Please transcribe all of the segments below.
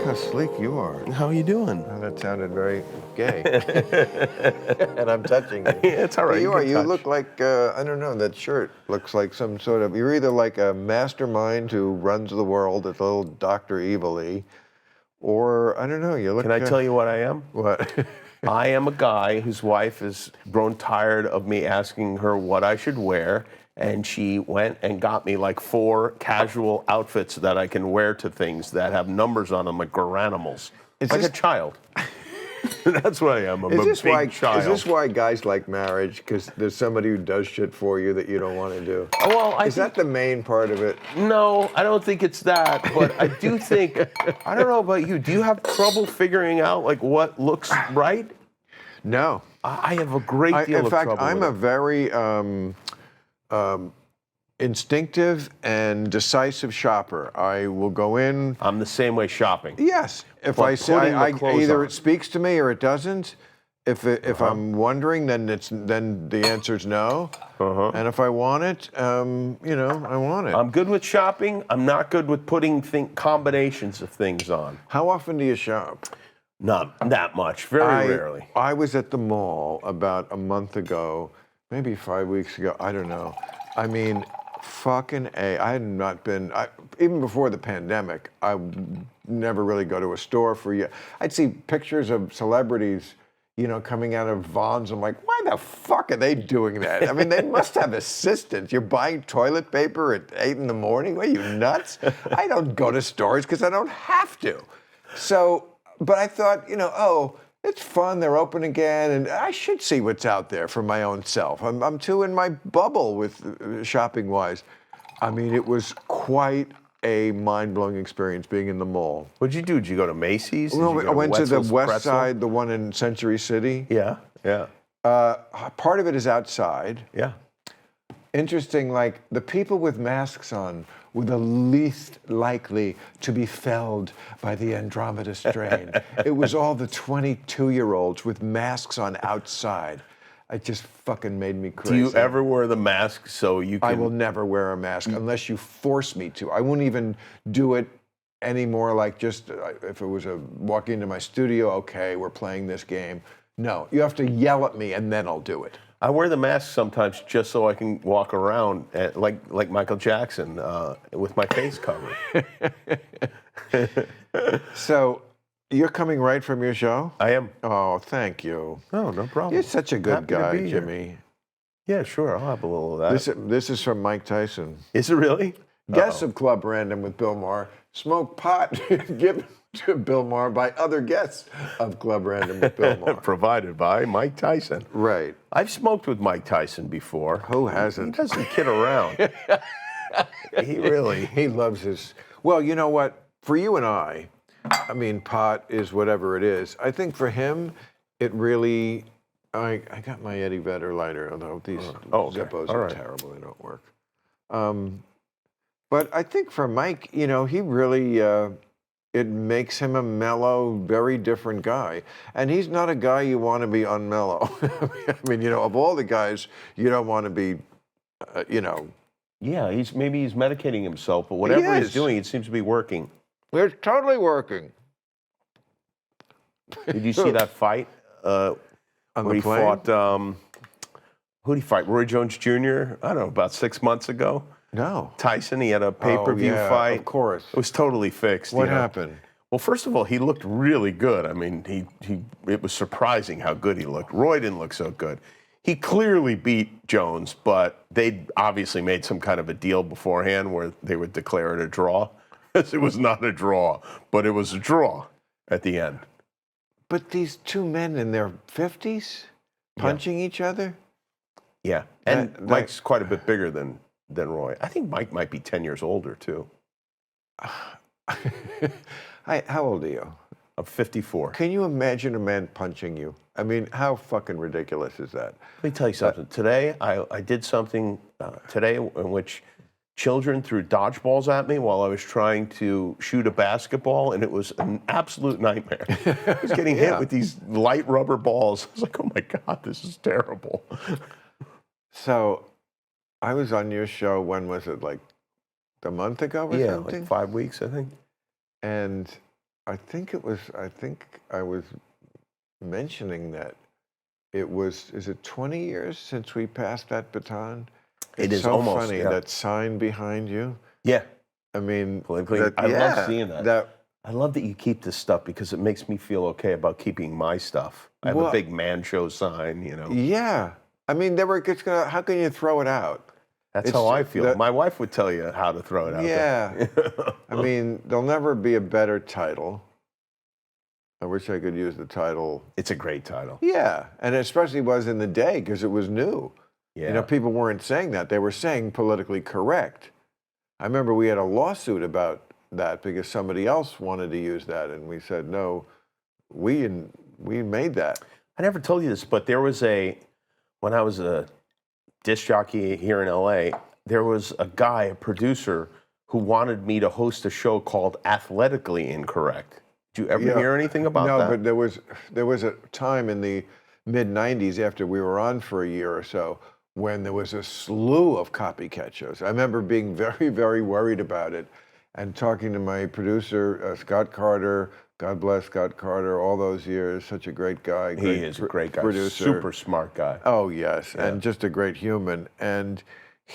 how sleek you are. How are you doing? Oh, that sounded very gay. And I'm touching you. Yeah, it's all right. You are. You touch. look like, I don't know, that shirt looks like some sort of, you're either like a mastermind who runs the world, a little Dr. Evil-y, or, I don't know, you look... Can I tell you what I am? What? I am a guy whose wife has grown tired of me asking her what I should wear, and she went and got me like 4 casual outfits that I can wear to things that have numbers on them like garanimals. Like a child. That's what I am. I'm a big child. Is this why guys like marriage? Because there's somebody who does shit for you that you don't want to do? Well, Is that the main part of it? No, I don't think it's that, but I do think, I don't know about you, do you have trouble figuring out like what looks right? No. I have a great deal of trouble. In fact, I'm a very instinctive and decisive shopper. I will go in. I'm the same way shopping. Yes. If But I say either on. it speaks to me or it doesn't. If I'm wondering, then the answer's no. And if I want it, I want it. I'm good with shopping. I'm not good with putting combinations of things on. How often do you shop? Not that much. Very rarely. I was at the mall about a month ago, maybe 5 weeks ago. I don't know. I mean, fucking A. I had not been, even before the pandemic, I never really go to a store for you. I'd see pictures of celebrities, coming out of Vons. I'm like, why the fuck are they doing that? I mean, they must have assistants. You're buying toilet paper at 8 in the morning? What, are you nuts? I don't go to stores because I don't have to. So, but I thought, it's fun, they're open again, and I should see what's out there for my own self. I'm too in my bubble with shopping-wise. I mean, it was quite a mind-blowing experience being in the mall. What'd you do? Did you go to Macy's? Well, I went to the West Side, the one in Century City. Yeah, yeah. Part of it is outside. Yeah. Interesting, like the people with masks on were the least likely to be felled by the Andromeda strain. It was all the 22-year-olds with masks on outside. It just fucking made me crazy. Do you ever wear the mask so you can... I will never wear a mask unless you force me to. I won't even do it anymore, like just if it was walk into my studio, okay, we're playing this game. No, you have to yell at me and then I'll do it. I wear the mask sometimes just so I can walk around like Michael Jackson with my face covered. So, you're coming right from your show? I am. Oh, thank you. Oh, no problem. You're such a good Happy to guy, be here. Jimmy. Yeah, sure. I'll have a little of that. This is from Mike Tyson. Is it really? Guests of Club Random with Bill Maher smoke pot given to Bill Maher by other guests of Club Random with Bill Maher. Provided by Mike Tyson. Right. I've smoked with Mike Tyson before. Who hasn't? He doesn't kid around. He loves his... Well, you know what? For you and I mean, pot is whatever it is. I think for him, it really... I got my Eddie Vedder lighter, although these Zippos are terrible. They don't work. But I think for Mike, he really... it makes him a mellow, very different guy. And he's not a guy you want to be unmellow. I mean, of all the guys, you don't want to be, Yeah, maybe he's medicating himself, but whatever he's doing, it seems to be working. It's totally working. Did you see that fight? On he the plane? fought, who did he fight? Roy Jones Jr.? I don't know, about 6 months ago? No. Tyson, he had a pay-per-view fight. Of course. It was totally fixed. What happened? Well, first of all, he looked really good. I mean, it was surprising how good he looked. Roy didn't look so good. He clearly beat Jones, but they obviously made some kind of a deal beforehand where they would declare it a draw. It was not a draw, but it was a draw at the end. But these two men in their 50s punching each other? Yeah, and Mike's quite a bit bigger than Roy. I think Mike might be 10 years older, too. How old are you? I'm 54. Can you imagine a man punching you? I mean, how fucking ridiculous is that? Let me tell you something. Today, I did something today in which children threw dodgeballs at me while I was trying to shoot a basketball, and it was an absolute nightmare. I was getting hit with these light rubber balls. I was like, oh my God, this is terrible. So, I was on your show, when was it, like a month ago or something? Like 5 weeks, I think. And I think I was mentioning that is it 20 years since we passed that baton? It It's is so almost, funny, yeah. that sign behind you. Yeah. I mean, Politically, I love seeing that. I love that you keep this stuff because it makes me feel okay about keeping my stuff. I have a big Man Show sign, you know. Yeah. I mean, how can you throw it out? That's how I feel. My wife would tell you how to throw it out Yeah. there. I mean, there'll never be a better title. I wish I could use the title. It's a great title. Yeah, and it especially was in the day because it was new. Yeah. You know, people weren't saying that. They were saying politically correct. I remember we had a lawsuit about that because somebody else wanted to use that, and we said, no, we made that. I never told you this, but there was when I was a disc jockey here in LA, there was a guy, a producer, who wanted me to host a show called Athletically Incorrect. Did you ever hear anything about that? No, but there was a time in the mid-'90s after we were on for a year or so when there was a slew of copycat shows. I remember being very, very worried about it and talking to my producer, Scott Carter. God bless Scott Carter, all those years, such a great guy. He is a great guy, producer. Super smart guy. Oh, yes, and just a great human. And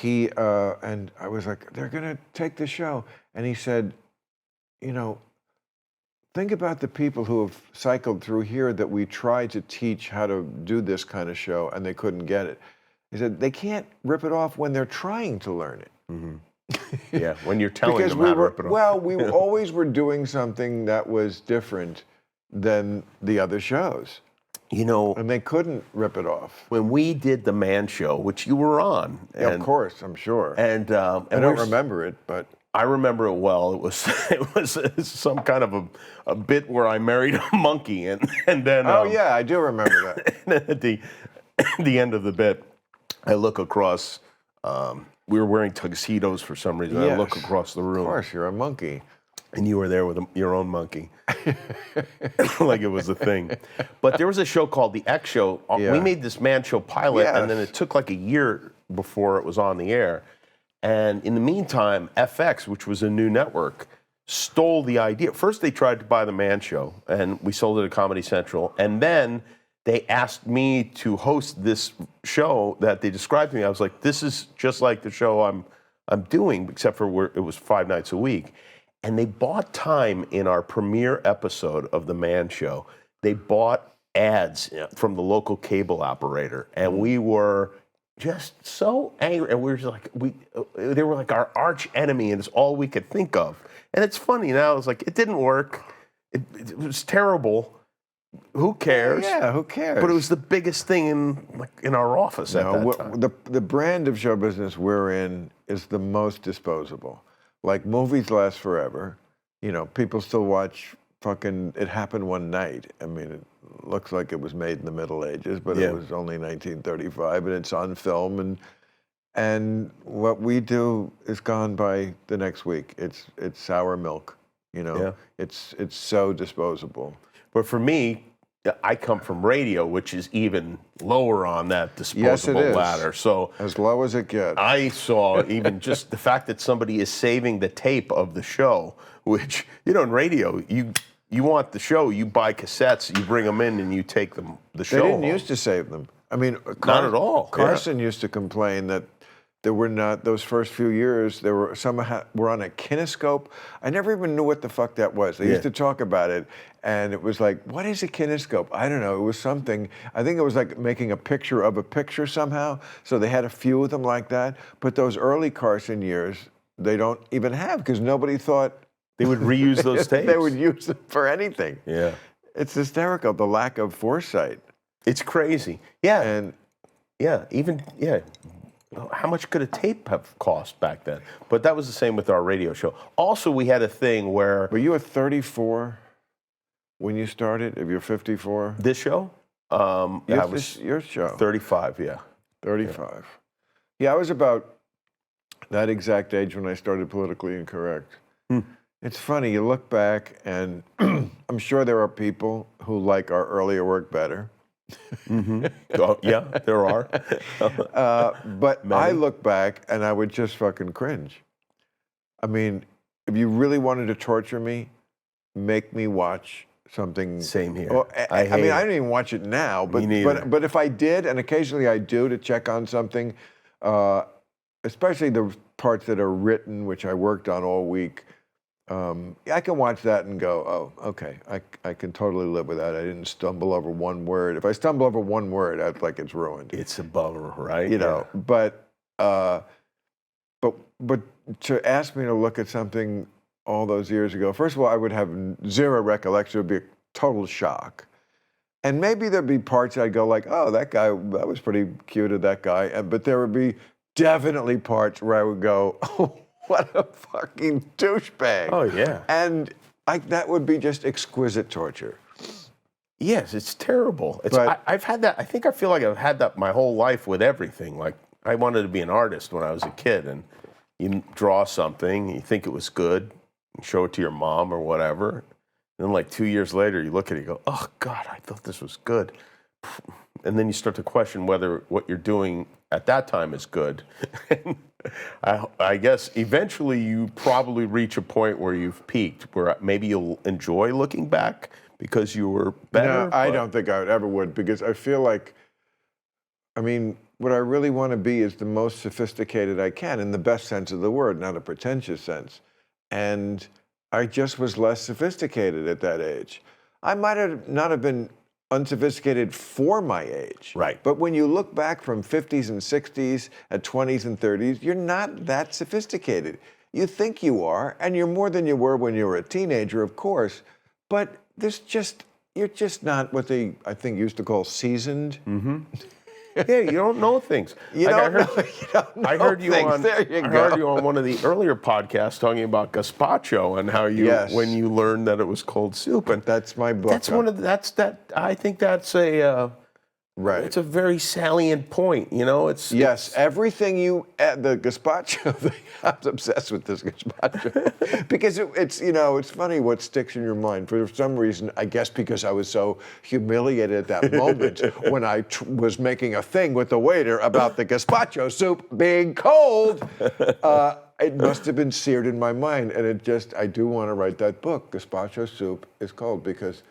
and I was like, they're going to take the show. And he said, you know, think about the people who have cycled through here that we tried to teach how to do this kind of show and they couldn't get it. He said, they can't rip it off when they're trying to learn it. Mm-hmm. Yeah, when you're telling them how to rip it off. Well, we always were doing something that was different than the other shows. You know, and they couldn't rip it off. When we did the Man Show, which you were on. Yeah, of course, I'm sure. And I don't remember it, but I remember it well. It was some kind of a bit where I married a monkey, and then yeah, I do remember that. And then at the end of the bit, I look across. We were wearing tuxedos for some reason. Yes. I look across the room. Of course, you're a monkey. And you were there with your own monkey. Like it was a thing. But there was a show called The X Show. Yeah. We made this Man Show pilot, Yes. and then it took like a year before it was on the air. And in the meantime, FX, which was a new network, stole the idea. First, they tried to buy the Man Show, and we sold it at Comedy Central. And then they asked me to host this show that they described to me. I was like, this is just like the show I'm doing, except for it was 5 nights a week. And they bought time in our premiere episode of The Man Show. They bought ads from the local cable operator, and we were just so angry. And we were just like, they were like our arch enemy, and it's all we could think of. And it's funny now. It's like it didn't work. It was terrible. Who cares? Yeah, who cares? But it was the biggest thing in our office at that time. The brand of show business we're in is the most disposable. Like, movies last forever. You know, people still watch fucking It Happened One Night. I mean, it looks like it was made in the Middle Ages, but it was only 1935, and it's on film. And what we do is gone by the next week. It's sour milk, you know? Yeah. It's so disposable. But for me, I come from radio, which is even lower on that disposable ladder. So as low as it gets. I saw even just the fact that somebody is saving the tape of the show, which, you know, in radio, you want the show, you buy cassettes, you bring them in, and you take the show They didn't home. used to save them. I mean, not at all. Carson used to complain that there were not, those first few years, there were some were on a kinescope. I never even knew what the fuck that was. They used to talk about it, and it was like, what is a kinescope? I don't know. It was something. I think it was like making a picture of a picture somehow. So they had a few of them like that. But those early Carson years, they don't even have, because nobody thought they would reuse those tapes. They would use them for anything. Yeah. It's hysterical, the lack of foresight. It's crazy. Yeah. And how much could a tape have cost back then? But that was the same with our radio show. Also, we had a thing where... Were you at 34 when you started, if you're 54? This show? Your show. 35, yeah. 35. Yeah, I was about that exact age when I started Politically Incorrect. It's funny, you look back, and I'm sure there are people who like our earlier work better. Oh, yeah, there are. But Many. I look back and I would just fucking cringe. I mean, if you really wanted to torture me, make me watch something. Same here. Or, I mean, hate I it. don't even watch it now, Me neither. but if I did, and occasionally I do to check on something, especially the parts that are written, which I worked on all week, I can watch that and go, oh, okay, I can totally live with that. I didn't stumble over one word. If I stumble over one word, I feel like it's ruined. It's a bummer, right? You know, but to ask me to look at something all those years ago, first of all, I would have zero recollection. It would be a total shock. And maybe there'd be parts I'd go like, oh, that guy, that was pretty cute of that guy. But there would be definitely parts where I would go, oh, what a fucking douchebag. Oh, yeah. And that would be just exquisite torture. Yes, it's terrible. But- I've had that. I feel like I've had that my whole life with everything. Like, I wanted to be an artist when I was a kid, and you draw something, you think it was good, you show it to your mom or whatever. And then like 2 years later, you look at it, you go, oh, God, I thought this was good. And then you start to question whether what you're doing at that time is good. I guess eventually you probably reach a point where you've peaked, where maybe you'll enjoy looking back because you were better. No, I don't think I ever would, because I feel like, I mean, what I really want to be is the most sophisticated I can, in the best sense of the word, not a pretentious sense. And I just was less sophisticated at that age. I might have not have been unsophisticated for my age. Right. But when you look back from 50s and 60s at 20s and 30s, you're not that sophisticated. You think you are, and you're more than you were when you were a teenager, of course, but you're just not what they, I think, used to call seasoned. Mm-hmm. Yeah, you don't know things. You don't know I heard you things. on. There you I go. heard you on one of the earlier podcasts talking about gazpacho and how you, Yes. when you learned that it was cold soup, and That's my book. that's one of the, I think that's a right. it's a very salient point. You know, Yes, everything the gazpacho thing, I was obsessed with this gazpacho. Because it's funny what sticks in your mind. For some reason, I guess because I was so humiliated at that moment when I was making a thing with the waiter about the gazpacho soup being cold, it must have been seared in my mind. And I do want to write that book, Gazpacho Soup is Cold, because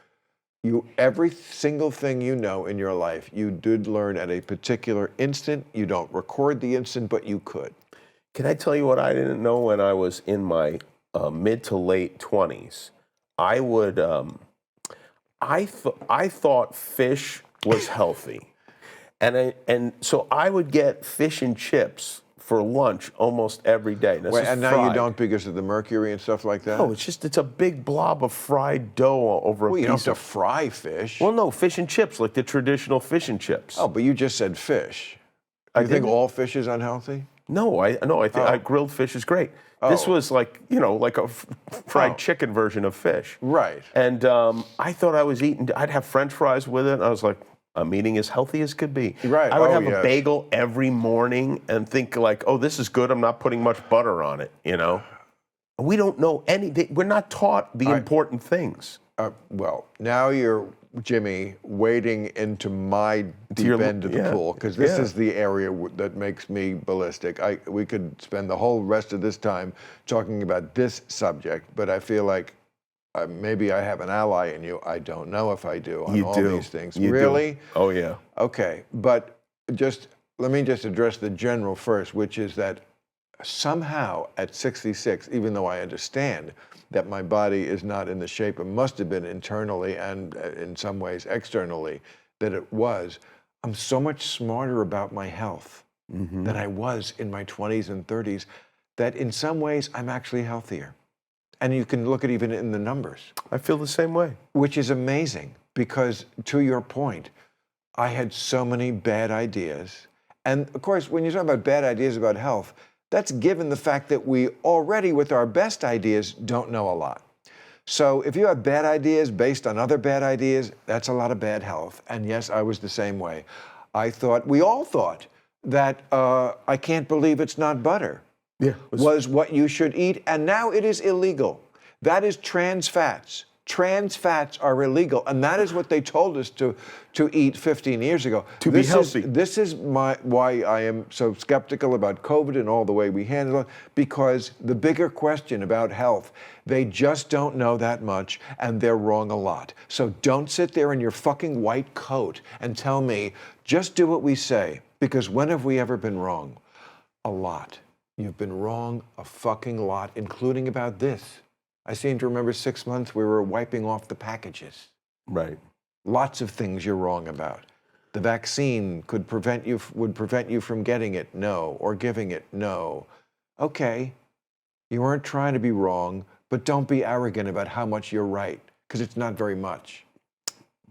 every single thing you know in your life, you did learn at a particular instant. You don't record the instant, but you could. Can I tell you what I didn't know when I was in my mid to late 20s? I would, I thought fish was healthy, and so I would get fish and chips for lunch almost every day. Wait, and now you don't because of the mercury and stuff like that? No, it's a big blob of fried dough over a Well, you don't piece have of. to fry fish. Well, no, fish and chips, like the traditional fish and chips. Oh, but you just said fish. I You think didn't. all fish is unhealthy? No, I think grilled fish is great. This Oh. was like a fried Oh. chicken version of fish. Right. And I thought I was eating. I'd have French fries with it. And I was like, I'm eating as healthy as could be. Right. I would Oh, have yes. a bagel every morning and think like, oh, this is good. I'm not putting much butter on it. You know. We don't know anything. We're not taught the important things. Well, now you're, Jimmy, wading into my deep your- end of the yeah, pool, because this yeah. is the area that makes me ballistic. We could spend the whole rest of this time talking about this subject, but I feel like maybe I have an ally in you. I don't know if I do on You all do. these things. You do. Really? Oh yeah. Okay, but let me just address the general first, which is that somehow at 66, even though I understand that my body is not in the shape it must have been internally and in some ways externally that it was, I'm so much smarter about my health than I was in my 20s and 30s, that in some ways I'm actually healthier. And you can look at even in the numbers. I feel the same way. Which is amazing, because to your point, I had so many bad ideas. And of course, when you talk about bad ideas about health, that's given the fact that we already, with our best ideas, don't know a lot. So if you have bad ideas based on other bad ideas, that's a lot of bad health. And yes, I was the same way. We all thought that I can't believe it's not butter. Yeah. Was what you should eat, and now it is illegal. That is trans fats. Trans fats are illegal, and that is what they told us to eat 15 years ago. To be healthy. This is why I am so skeptical about COVID and all the way we handle it, because the bigger question about health, they just don't know that much, and they're wrong a lot. So don't sit there in your fucking white coat and tell me, just do what we say, because when have we ever been wrong? A lot. You've been wrong a fucking lot, including about this. I seem to remember 6 months we were wiping off the packages. Right. Lots of things you're wrong about. The vaccine would prevent you from getting it, no, or giving it, no. Okay, you weren't trying to be wrong, but don't be arrogant about how much you're right, because it's not very much.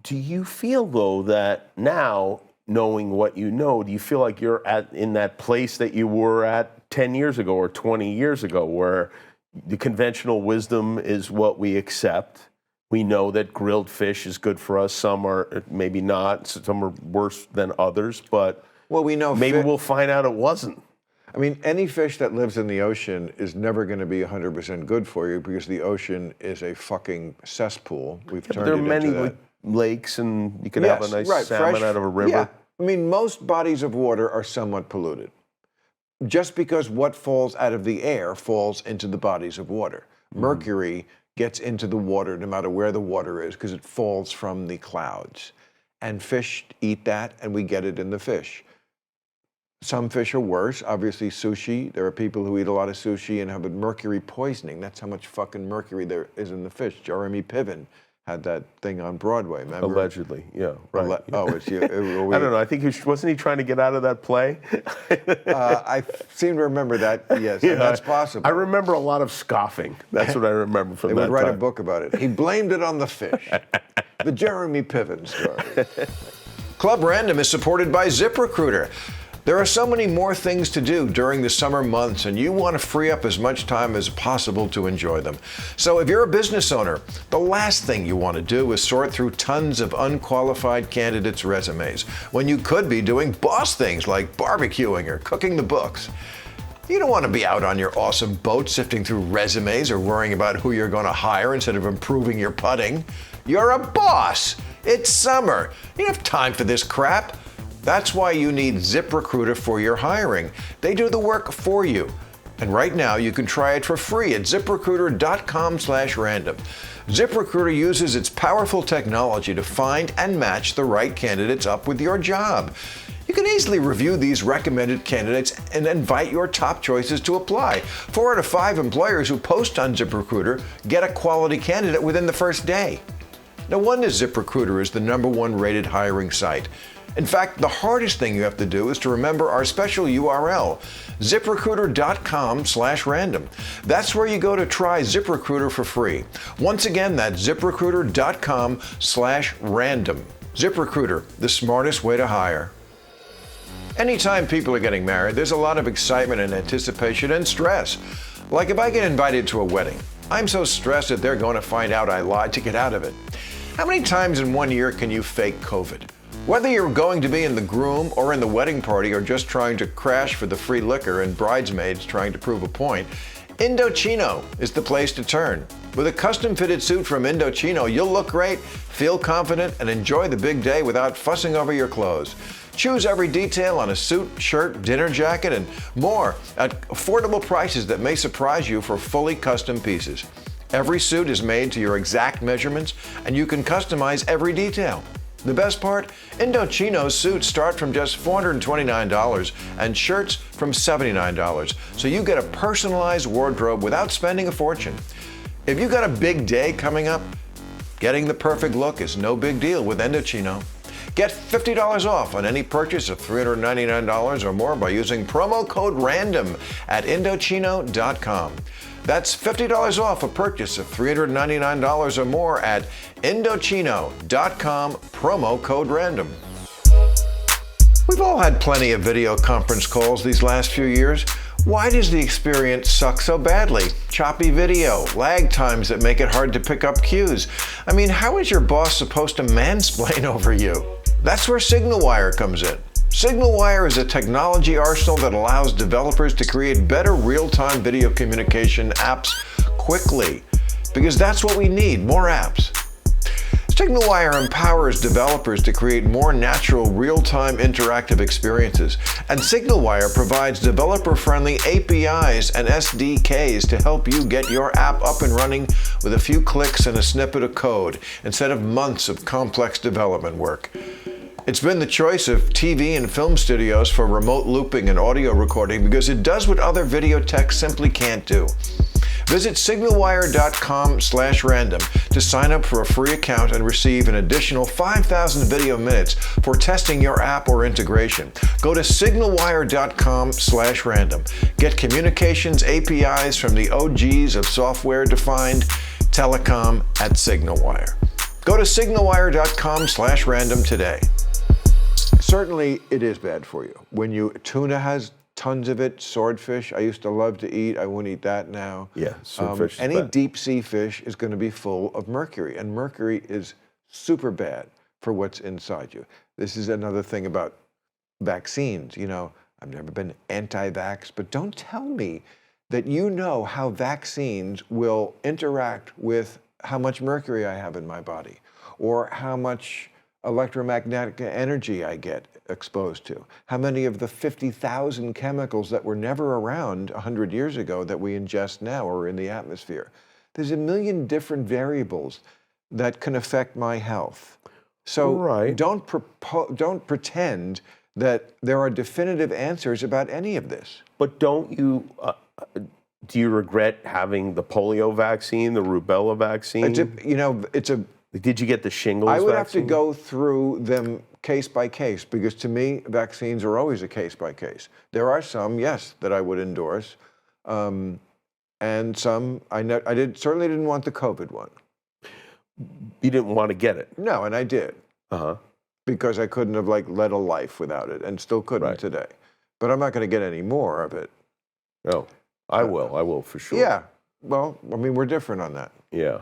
Do you feel, though, that now, knowing what you know, do you feel like you're in that place that you were at 10 years ago or 20 years ago, where the conventional wisdom is what we accept? We know that grilled fish is good for us. Some are maybe not. Some are worse than others. But well, we know maybe we'll find out it wasn't. I mean, any fish that lives in the ocean is never going to be 100% good for you, because the ocean is a fucking cesspool. We've turned it into that. There are many lakes, and you can have a nice salmon fresh, out of a river. Yeah. I mean, most bodies of water are somewhat polluted. Just because what falls out of the air falls into the bodies of water. Mercury gets into the water no matter where the water is, because it falls from the clouds. And fish eat that, and we get it in the fish. Some fish are worse. Obviously, sushi. There are people who eat a lot of sushi and have a mercury poisoning. That's how much fucking mercury there is in the fish. Jeremy Piven had that thing on Broadway, remember? Allegedly, yeah, right. It's you. I don't know. I think wasn't he trying to get out of that play? I seem to remember that. Yes, yeah, and that's possible. I remember a lot of scoffing. That's what I remember from that time. They would write a book about it. He blamed it on the fish. The Jeremy Piven story. Club Random is supported by ZipRecruiter. There are so many more things to do during the summer months, and you want to free up as much time as possible to enjoy them. So if you're a business owner, the last thing you want to do is sort through tons of unqualified candidates' resumes, when you could be doing boss things like barbecuing or cooking the books. You don't want to be out on your awesome boat sifting through resumes or worrying about who you're going to hire instead of improving your putting. You're a boss. It's summer. You don't have time for this crap. That's why you need ZipRecruiter for your hiring. They do the work for you. And right now, you can try it for free at ZipRecruiter.com/random. ZipRecruiter uses its powerful technology to find and match the right candidates up with your job. You can easily review these recommended candidates and invite your top choices to apply. 4 out of 5 employers who post on ZipRecruiter get a quality candidate within the first day. No wonder ZipRecruiter is the #1 rated hiring site. In fact, the hardest thing you have to do is to remember our special URL, ZipRecruiter.com/random. That's where you go to try ZipRecruiter for free. Once again, that's ZipRecruiter.com/random. ZipRecruiter, the smartest way to hire. Anytime people are getting married, there's a lot of excitement and anticipation and stress. Like if I get invited to a wedding, I'm so stressed that they're going to find out I lied to get out of it. How many times in 1 year can you fake COVID? Whether you're going to be in the groom or in the wedding party or just trying to crash for the free liquor and bridesmaids trying to prove a point, Indochino is the place to turn. With a custom-fitted suit from Indochino, you'll look great, feel confident, and enjoy the big day without fussing over your clothes. Choose every detail on a suit, shirt, dinner jacket, and more at affordable prices that may surprise you for fully custom pieces. Every suit is made to your exact measurements, and you can customize every detail. The best part? Indochino's suits start from just $429 and shirts from $79, so you get a personalized wardrobe without spending a fortune. If you got a big day coming up, getting the perfect look is no big deal with Indochino. Get $50 off on any purchase of $399 or more by using promo code RANDOM at Indochino.com. That's $50 off a purchase of $399 or more at Indochino.com, promo code RANDOM. We've all had plenty of video conference calls these last few years. Why does the experience suck so badly? Choppy video, lag times that make it hard to pick up cues. I mean, how is your boss supposed to mansplain over you? That's where SignalWire comes in. SignalWire is a technology arsenal that allows developers to create better real-time video communication apps quickly. because that's what we need, more apps. SignalWire empowers developers to create more natural, real-time interactive experiences, and SignalWire provides developer-friendly APIs and SDKs to help you get your app up and running with a few clicks and a snippet of code, instead of months of complex development work. It's been the choice of TV and film studios for remote looping and audio recording because it does what other video tech simply can't do. Visit signalwire.com/random to sign up for a free account and receive an additional 5,000 video minutes for testing your app or integration. Go to signalwire.com/random. Get communications APIs from the OGs of software-defined telecom at SignalWire. Go to signalwire.com/random today. Certainly, it is bad for you. Tuna has tons of it. Swordfish, I used to love to eat. I won't eat that now. Yeah, swordfish is any bad. deep sea fish is going to be full of mercury, and mercury is super bad for what's inside you. This is another thing about vaccines. I've never been anti-vax, but don't tell me that you know how vaccines will interact with how much mercury I have in my body, or how much electromagnetic energy I get exposed to, how many of the 50,000 chemicals that were never around 100 years ago that we ingest now are in the atmosphere. There's a million different variables that can affect my health. So Right. don't pretend that there are definitive answers about any of this. But don't you, do you regret having the polio vaccine, the rubella vaccine? Did you get the shingles I would vaccine? have to go through them case by case, because to me, vaccines are always a case by case. There are some, yes, that I would endorse, and some I certainly didn't want the COVID one. You didn't want to get it? No, and I did. Because I couldn't have led a life without it, and still couldn't today. But I'm not going to get any more of it. No, I will for sure. Yeah, well, I mean, we're different on that. Yeah,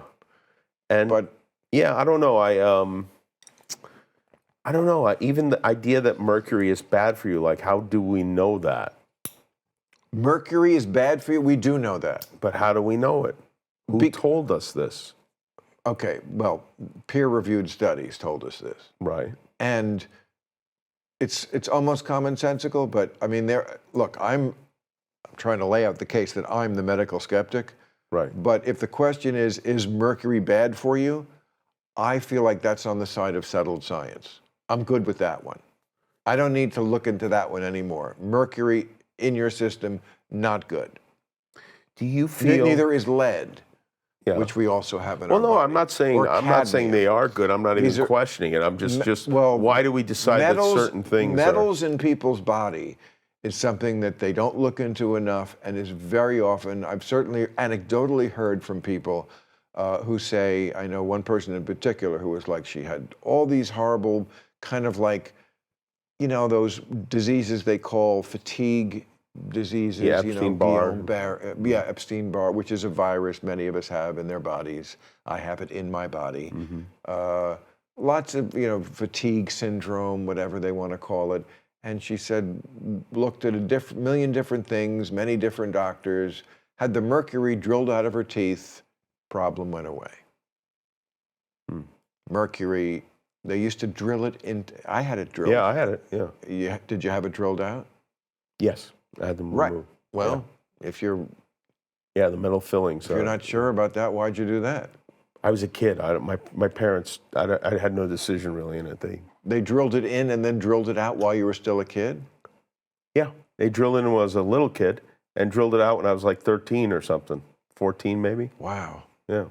But yeah, I don't know. I don't know. Even the idea that mercury is bad for you, how do we know that? mercury is bad for you. We do know that. But how do we know it? Who told us this? Okay, well, peer-reviewed studies told us this. Right. And it's almost commonsensical, but I mean, look, I'm trying to lay out the case that I'm the medical skeptic. Right. But if the question is mercury bad for you? I feel like that's on the side of settled science. I'm good with that one. I don't need to look into that one anymore. Mercury in your system, not good. Do you feel Neither is lead, Yeah. which we also have in our Well, no, body. I'm not saying Or cadmium. they are good. I'm not These even are- questioning it. I'm just well, why do we decide that certain things metals in people's body is something that they don't look into enough, and is very often, I've certainly anecdotally heard from people who say, I know one person in particular who was like, she had all these horrible kind of those diseases they call fatigue diseases. Yeah, Epstein-Barr. Epstein-Barr, which is a virus many of us have in their bodies. I have it in my body. Lots of, fatigue syndrome, whatever they want to call it. And she said, looked at a million different things, many different doctors, had the mercury drilled out of her teeth, problem went away. Mercury, they used to drill it into, I had it drilled. Yeah, I had it, yeah. Did you have it drilled out? Yes, I had them Right. removed. Well, if you're Yeah, the metal fillings. if you're not sure about that, why'd you do that? I was a kid. My parents, I had no decision really in it. They drilled it in and then drilled it out while you were still a kid? Yeah, they drilled in when I was a little kid and drilled it out when I was like 13 or something, 14 maybe. Wow. Yeah.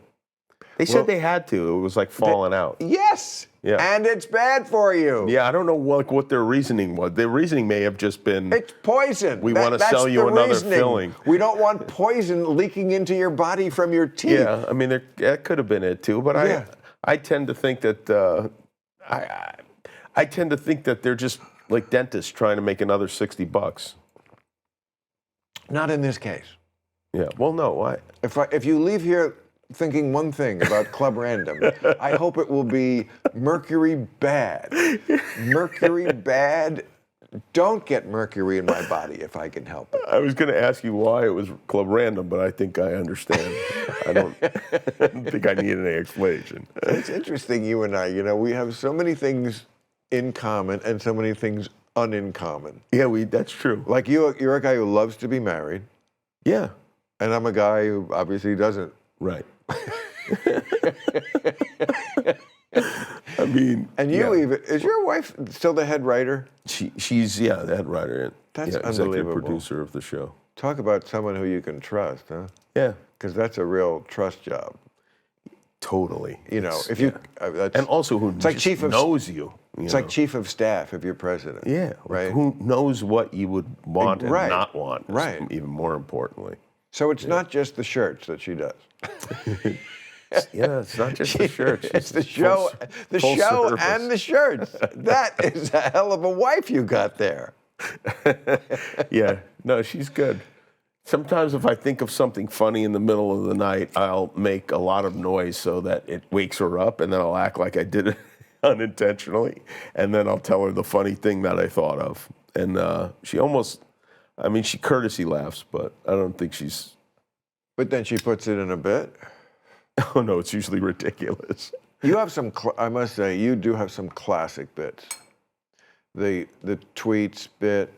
They said they had to. It was like falling out. Yes. Yeah. And it's bad for you. Yeah, I don't know what their reasoning was. Their reasoning may have just been, It's poison. We wanna That's sell you the another reasoning. filling. We don't want poison leaking into your body from your teeth. yeah, I mean, that could have been it too. But Yeah. I tend to think that, I tend to think that they're just like dentists trying to make another $60. Not in this case. Yeah, well, no, If you leave here thinking one thing about Club Random, I hope it will be mercury bad. Mercury bad, don't get Mercury in my body if I can help it. I was going to ask you why it was Club Random, but I think I understand. I don't think I need any explanation. It's interesting, you and I, we have so many things in common and so many things uncommon. Yeah, that's true. Like you're a guy who loves to be married. Yeah. And I'm a guy who obviously doesn't. Right. I mean, and is your wife still the head writer? She's the head writer. That's executive unbelievable. Producer of the show. Talk about someone who you can trust, huh? Yeah. Because that's a real trust job. Totally. If you and also who knows you. It's like chief of staff if you're president. Yeah. Right. Who knows what you would want and right. not want? Right. Even more importantly. So it's not just the shirts that she does. Yeah, it's not just the shirts. It's the show, service. And the shirts. That is a hell of a wife you got there. Yeah, no, she's good. Sometimes if I think of something funny in the middle of the night, I'll make a lot of noise so that it wakes her up, and then I'll act like I did it unintentionally, and then I'll tell her the funny thing that I thought of. And she courtesy laughs, but I don't think she's... But then she puts it in a bit? Oh, no, it's usually ridiculous. You have some, I must say, you do have some classic bits. The tweets bit.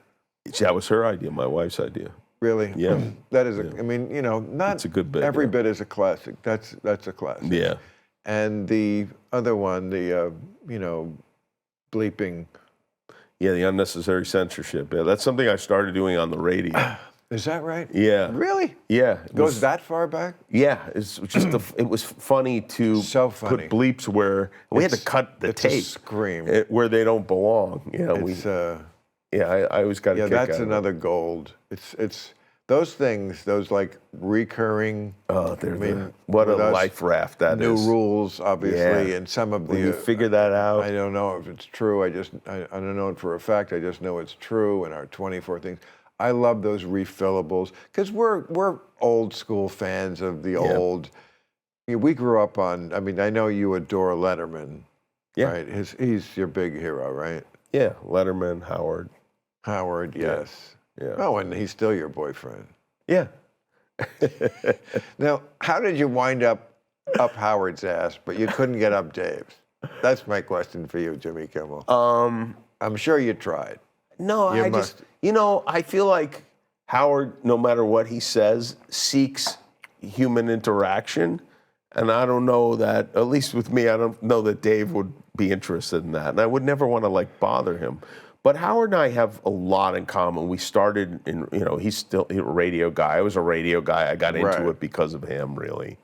That was her idea, my wife's idea. Really? Yeah. That is not it's a good bit, every bit is a classic. That's a classic. Yeah. And the other one, the, bleeping. Yeah, the unnecessary censorship. Yeah, that's something I started doing on the radio. Is that right? Yeah. Really? Yeah. Goes that far back? Yeah, it's just it was funny to put bleeps where we had to cut the tape. A scream. Where they don't belong. I always got a kick out of it. Yeah, that's another gold. It's those things, those like recurring. Oh, what a life raft that new is. New rules, obviously, and some of when you figure that out. I don't know if it's true. I don't know it for a fact. I just know it's true. And our 24 things. I love those refillables because we're old school fans of the old. We grew up on. I mean, I know you adore Letterman. Yeah. Right. He's your big hero, right? Yeah. Letterman, Howard. Howard, yes. Yeah. Oh, and he's still your boyfriend. Yeah. Now, how did you wind up Howard's ass, but you couldn't get up Dave's? That's my question for you, Jimmy Kimmel. I'm sure you tried. No, I feel like Howard, no matter what he says, seeks human interaction. And I don't know that, at least with me, I don't know that Dave would be interested in that. And I would never want to bother him. But Howard and I have a lot in common. We started he's still a radio guy. I was a radio guy. I got into it because of him, really.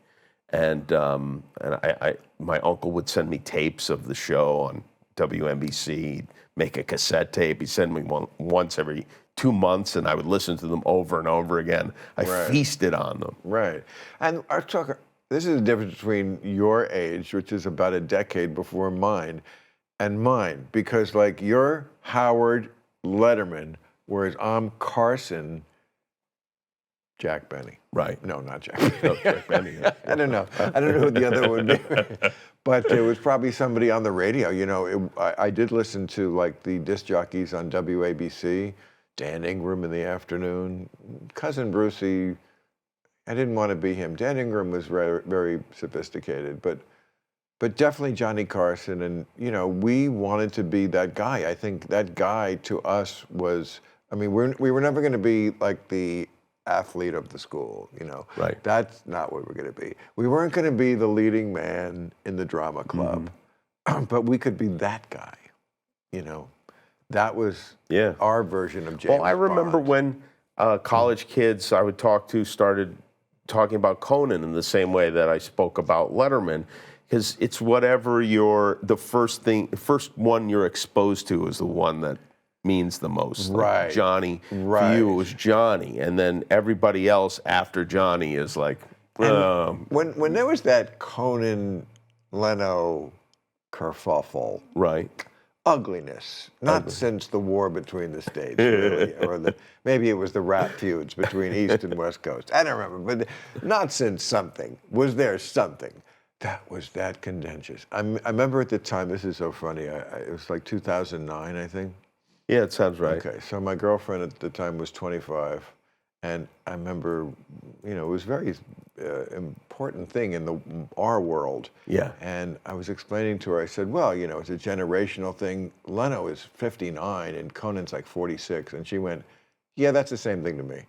And my uncle would send me tapes of the show on WNBC. He'd make a cassette tape. He'd send me one once every 2 months, and I would listen to them over and over again. I feasted on them. Right. And this is the difference between your age, which is about a decade before mine, and mine. Because, you're Howard Letterman, whereas I'm Carson Jack Benny. Right. No, not Jack Benny. No, Jack Benny. I don't know who the other would be. But it was probably somebody on the radio. I did listen to the disc jockeys on WABC, Dan Ingram in the afternoon, Cousin Brucey. I didn't want to be him. Dan Ingram was very, very sophisticated, but definitely Johnny Carson. And, we wanted to be that guy. I think that guy to us was, we were never going to be like the athlete of the school, Right. That's not what we're going to be. We weren't going to be the leading man in the drama club, but we could be that guy, That was our version of James Well, I remember when college kids I would talk to started talking about Conan in the same way that I spoke about Letterman, because it's whatever the first one you're exposed to is the one that means the most. Right. Johnny, for you it was Johnny, and then everybody else after Johnny is like. When there was that Conan Leno kerfuffle, right? Ugliness, not since the war between the states, really, or maybe it was the rap feuds between East and West Coast. I don't remember, but not since something. Was there something that was that contentious? I remember at the time. This is so funny. It was 2009, I think. Yeah, it sounds right. Okay, so my girlfriend at the time was 25, and I remember, it was a very important thing in our world. Yeah. And I was explaining to her, I said, well, it's a generational thing. Leno is 59 and Conan's like 46. And she went, yeah, that's the same thing to me.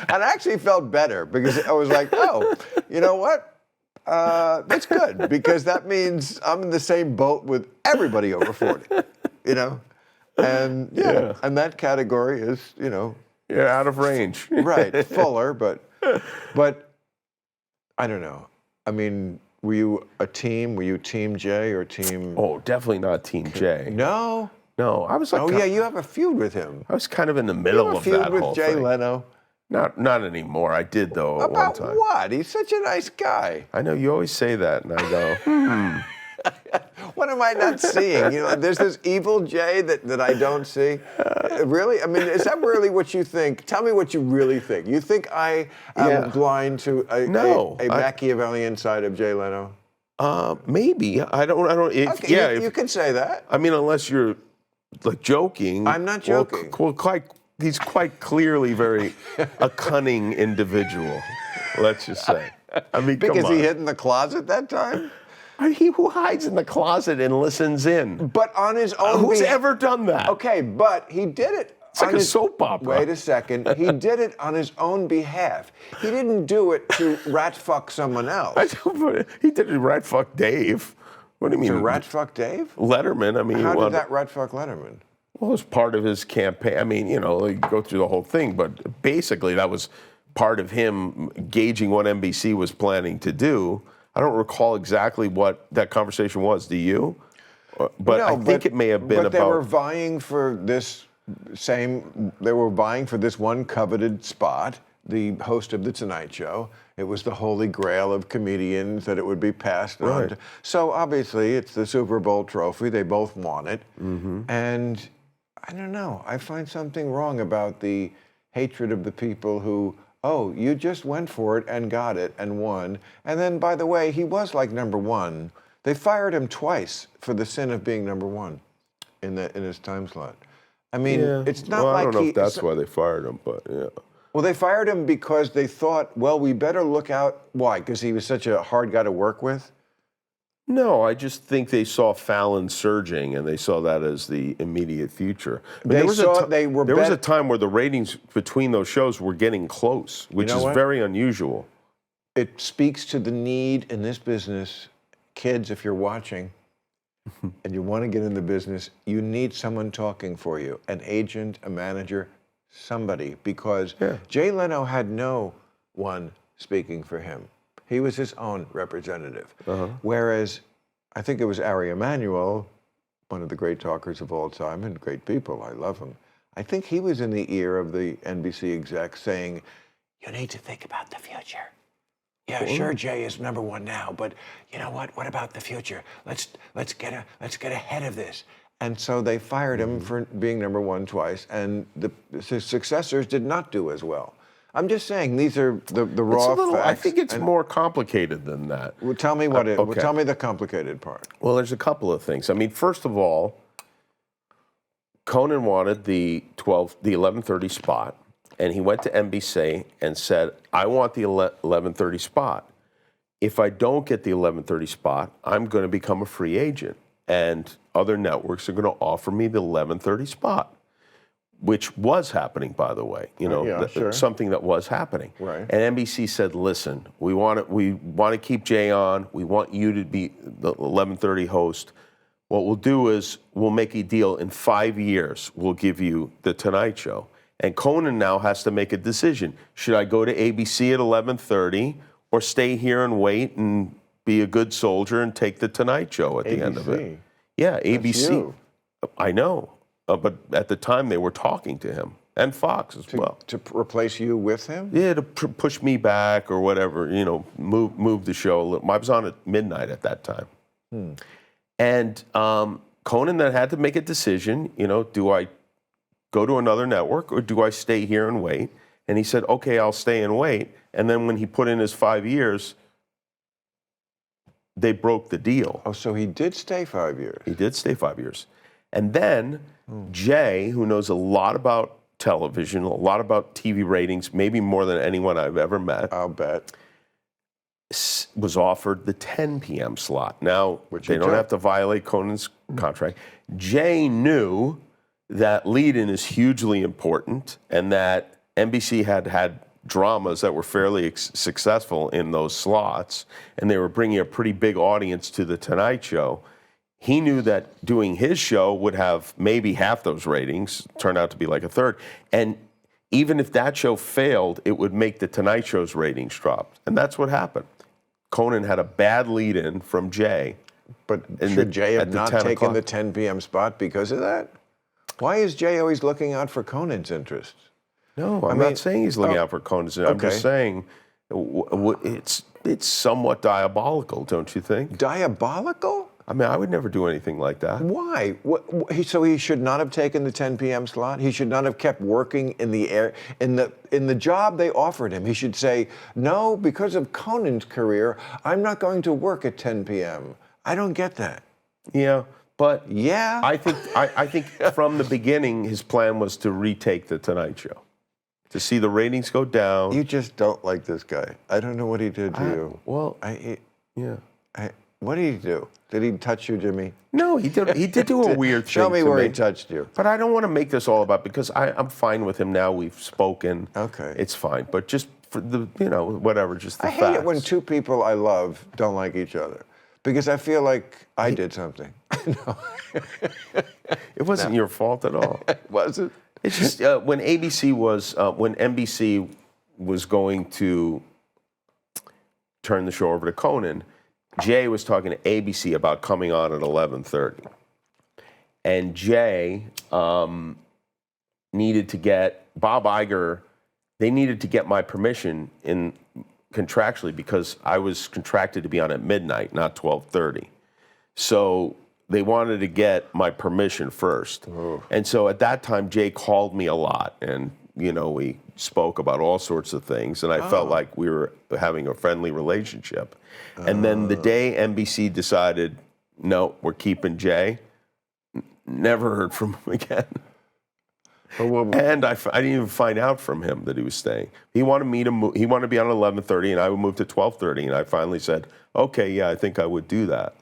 And I actually felt better because I was like, oh, you know what? That's good because that means I'm in the same boat with everybody over 40, And and that category is, You're out of range. right, fuller, but I don't know. I mean, were you a team? Were you Team J or Team? Oh, definitely not Team J. No. No, I was like. Oh yeah, you have a feud with him. I was kind of in the middle of that whole thing. You have a feud with Jay Leno. Not anymore. I did though at About one time. what? He's such a nice guy. I know you always say that, and I go, What am I not seeing? There's this evil Jay that I don't see. Really? I mean, is that really what you think? Tell me what you really think. You think I am blind to a Machiavellian side of Jay Leno? Maybe. I don't. Okay, you can say that. I mean, unless you're like joking. I'm not joking. He's quite clearly a cunning individual. Let's just say. I mean, because come on. he hid in the closet that time? He who hides in the closet and listens in. But on his own. Who's ever done that? Okay, but he did it. It's like a soap opera. Wait a second. He did it on his own behalf. He didn't do it to rat fuck someone else. He did it rat fuck Dave. What do you mean? To rat fuck Dave? Letterman. I mean, how did that rat fuck Letterman? Well, it was part of his campaign. I mean, you go through the whole thing, but basically that was part of him gauging what NBC was planning to do. I don't recall exactly what that conversation was. Do you? But I think it may have been about. But they were vying for this one coveted spot, the host of The Tonight Show. It was the holy grail of comedians that it would be passed on to. So obviously it's the Super Bowl trophy. They both want it. Mm-hmm. And I don't know. I find something wrong about the hatred of the people who, you just went for it and got it and won. And then, by the way, he was like number one. They fired him twice for the sin of being number one in his time slot. I mean, it's not like I don't know if that's why they fired him, but yeah. Well, they fired him because they thought, well, we better look out. Why? Because he was such a hard guy to work with? No, I just think they saw Fallon surging, and they saw that as the immediate future. But There was a time where the ratings between those shows were getting close, which is very unusual. It speaks to the need in this business. Kids, if you're watching and you want to get in the business, you need someone talking for you, an agent, a manager, somebody, because Jay Leno had no one speaking for him. He was his own representative. Whereas I think it was Ari Emanuel, one of the great talkers of all time and great people, I love him. I think he was in the ear of the NBC exec saying, you need to think about the future. Yeah, sure, Jay is number one now, but you know what? What about the future? Let's get ahead of this. And so they fired him for being number one twice, and his successors did not do as well. I'm just saying these are the raw facts. I think it's more complicated than that. Well, tell me tell me the complicated part. Well, there's a couple of things. I mean, first of all, Conan wanted the 11:30 spot, and he went to NBC and said, "I want the 11:30 spot. If I don't get the 11:30 spot, I'm going to become a free agent, and other networks are going to offer me the 11:30 spot." Which was happening, by the way, something that was happening. Right. And NBC said, "Listen, we want to keep Jay on. We want you to be the 11:30 host. What we'll do is we'll make a deal in 5 years. We'll give you the Tonight Show." And Conan now has to make a decision: should I go to ABC at 11:30 or stay here and wait and be a good soldier and take the Tonight Show at the end of it? Yeah, ABC. You. I know. But at the time, they were talking to him, and Fox as well. To replace you with him? Yeah, to push me back or whatever, move the show a little. I was on at midnight at that time. And Conan then had to make a decision, do I go to another network or do I stay here and wait? And he said, okay, I'll stay and wait. And then when he put in his 5 years, they broke the deal. Oh, so he did stay 5 years. He did stay 5 years. And then Jay, who knows a lot about television, a lot about TV ratings, maybe more than anyone I've ever met, I'll bet. was offered the 10 p.m. slot. Now, they don't have to violate Conan's contract. Jay knew that lead-in is hugely important and that NBC had dramas that were fairly successful in those slots, and they were bringing a pretty big audience to The Tonight Show. He knew that doing his show would have maybe half those ratings, turned out to be like a third, and even if that show failed, it would make The Tonight Show's ratings drop. And that's what happened. Conan had a bad lead-in from Jay. But should Jay have not taken the 10 p.m. spot because of that? Why is Jay always looking out for Conan's interests? No, I'm not saying he's looking out for Conan's interests. I'm just saying it's somewhat diabolical, don't you think? Diabolical? I mean, I would never do anything like that. Why? So he should not have taken the 10 p.m. slot? He should not have kept working in the job they offered him? He should say, no, because of Conan's career, I'm not going to work at 10 p.m. I don't get that. Yeah, but yeah, I think from the beginning his plan was to retake the Tonight Show, to see the ratings go down. You just don't like this guy. I don't know what he did to you. Well, what did he do? Did he touch you, Jimmy? No, he did do a weird thing. Show me where he touched you. But I don't want to make this all about, because I'm fine with him now. We've spoken. Okay. It's fine. But just for the, whatever, just the facts. I hate it when two people I love don't like each other, because I feel like I did something. No. It wasn't your fault at all. Was it? It's just when NBC was going to turn the show over to Conan, Jay was talking to ABC about coming on at 11:30, and Jay needed to get Bob Iger. They needed to get my permission in contractually, because I was contracted to be on at midnight, not 12:30. So they wanted to get my permission first. Oh. And so at that time, Jay called me a lot, and we spoke about all sorts of things, and I felt like we were having a friendly relationship. And then the day NBC decided, no, we're keeping Jay, never heard from him again. And I didn't even find out from him that he was staying. He wanted me to move. He wanted to be on 11:30, and I would move to 12:30. And I finally said, okay, yeah, I think I would do that.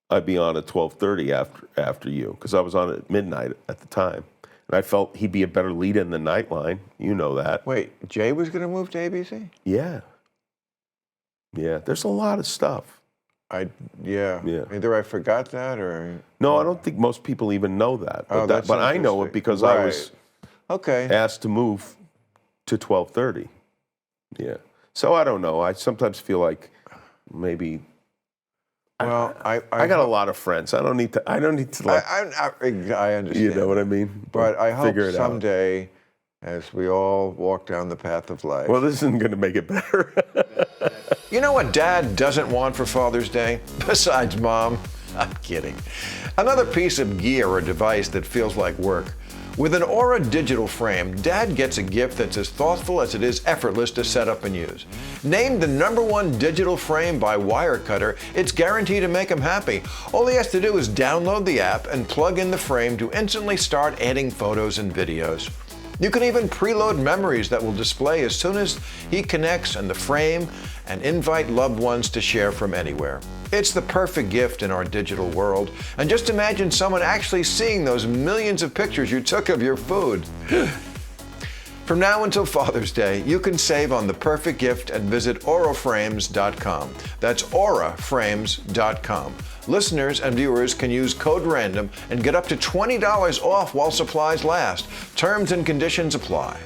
I'd be on at 12:30 after you, because I was on at midnight at the time. And I felt he'd be a better lead in the Nightline. You know that. Wait, Jay was going to move to ABC? Yeah. Yeah, there's a lot of stuff. Yeah. Either I forgot that or... No, I don't think most people even know that. But, but I know it because right. I was asked to move to 12:30. Yeah. So I don't know. I sometimes feel like maybe... Well, I got a lot of friends. I don't need to. I understand. You know what I mean? But I hope someday, as we all walk down the path of life. Well, this isn't going to make it better. You know what Dad doesn't want for Father's Day? Besides Mom? I'm kidding. Another piece of gear or device that feels like work. With an Aura digital frame, Dad gets a gift that's as thoughtful as it is effortless to set up and use. Named the #1 digital frame by Wirecutter, it's guaranteed to make him happy. All he has to do is download the app and plug in the frame to instantly start adding photos and videos. You can even preload memories that will display as soon as he connects in the frame and invite loved ones to share from anywhere. It's the perfect gift in our digital world. And just imagine someone actually seeing those millions of pictures you took of your food. From now until Father's Day, you can save on the perfect gift and visit auraframes.com. That's auraframes.com. Listeners and viewers can use code RANDOM and get up to $20 off while supplies last. Terms and conditions apply.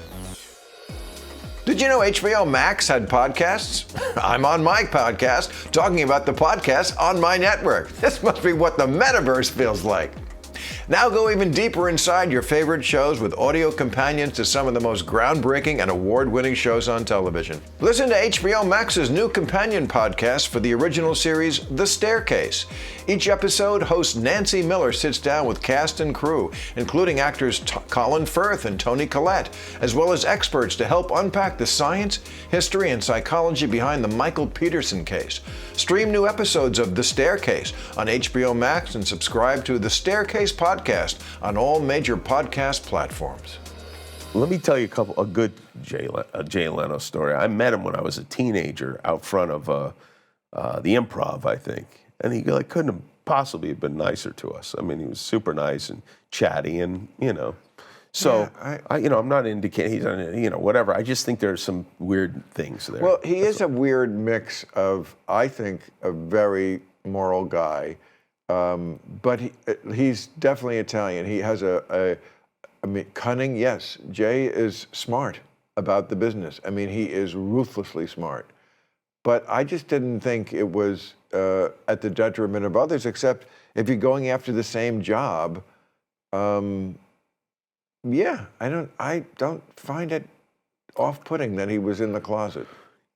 Did you know HBO Max had podcasts? I'm on my podcast talking about the podcasts on my network. This must be what the metaverse feels like. Now go even deeper inside your favorite shows with audio companions to some of the most groundbreaking and award-winning shows on television. Listen to HBO Max's new companion podcast for the original series, The Staircase. Each episode, host Nancy Miller sits down with cast and crew, including actors Colin Firth and Toni Collette, as well as experts to help unpack the science, history, and psychology behind the Michael Peterson case. Stream new episodes of The Staircase on HBO Max and subscribe to The Staircase podcast on all major podcast platforms. Let me tell you a good Jay Leno story. I met him when I was a teenager out front of the Improv, I think. And he couldn't have possibly have been nicer to us. I mean, he was super nice and chatty, and So I'm not indicating he's whatever. I just think there's some weird things there. Well, he is a weird mix of, I think, a very moral guy, but he's definitely Italian. He has cunning. Yes, Jay is smart about the business. I mean, he is ruthlessly smart. But I just didn't think it was at the detriment of others, except if you're going after the same job. I don't find it off-putting that he was in the closet.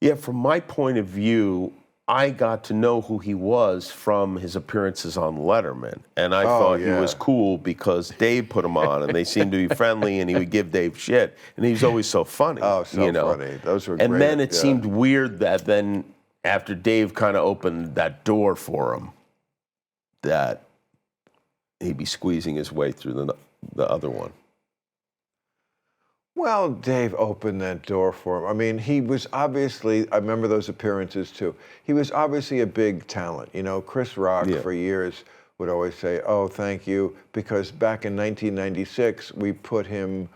Yeah, from my point of view, I got to know who he was from his appearances on Letterman. And I thought he was cool because Dave put him on, and they seemed to be friendly, and he would give Dave shit. And he was always so funny. Oh, so funny. Those were great. And then it seemed weird that then after Dave kind of opened that door for him, that he'd be squeezing his way through the other one. Well, Dave opened that door for him. I mean, he was obviously, I remember those appearances too. He was obviously a big talent. Chris Rock for years would always say, oh, thank you, because back in 1996, we put him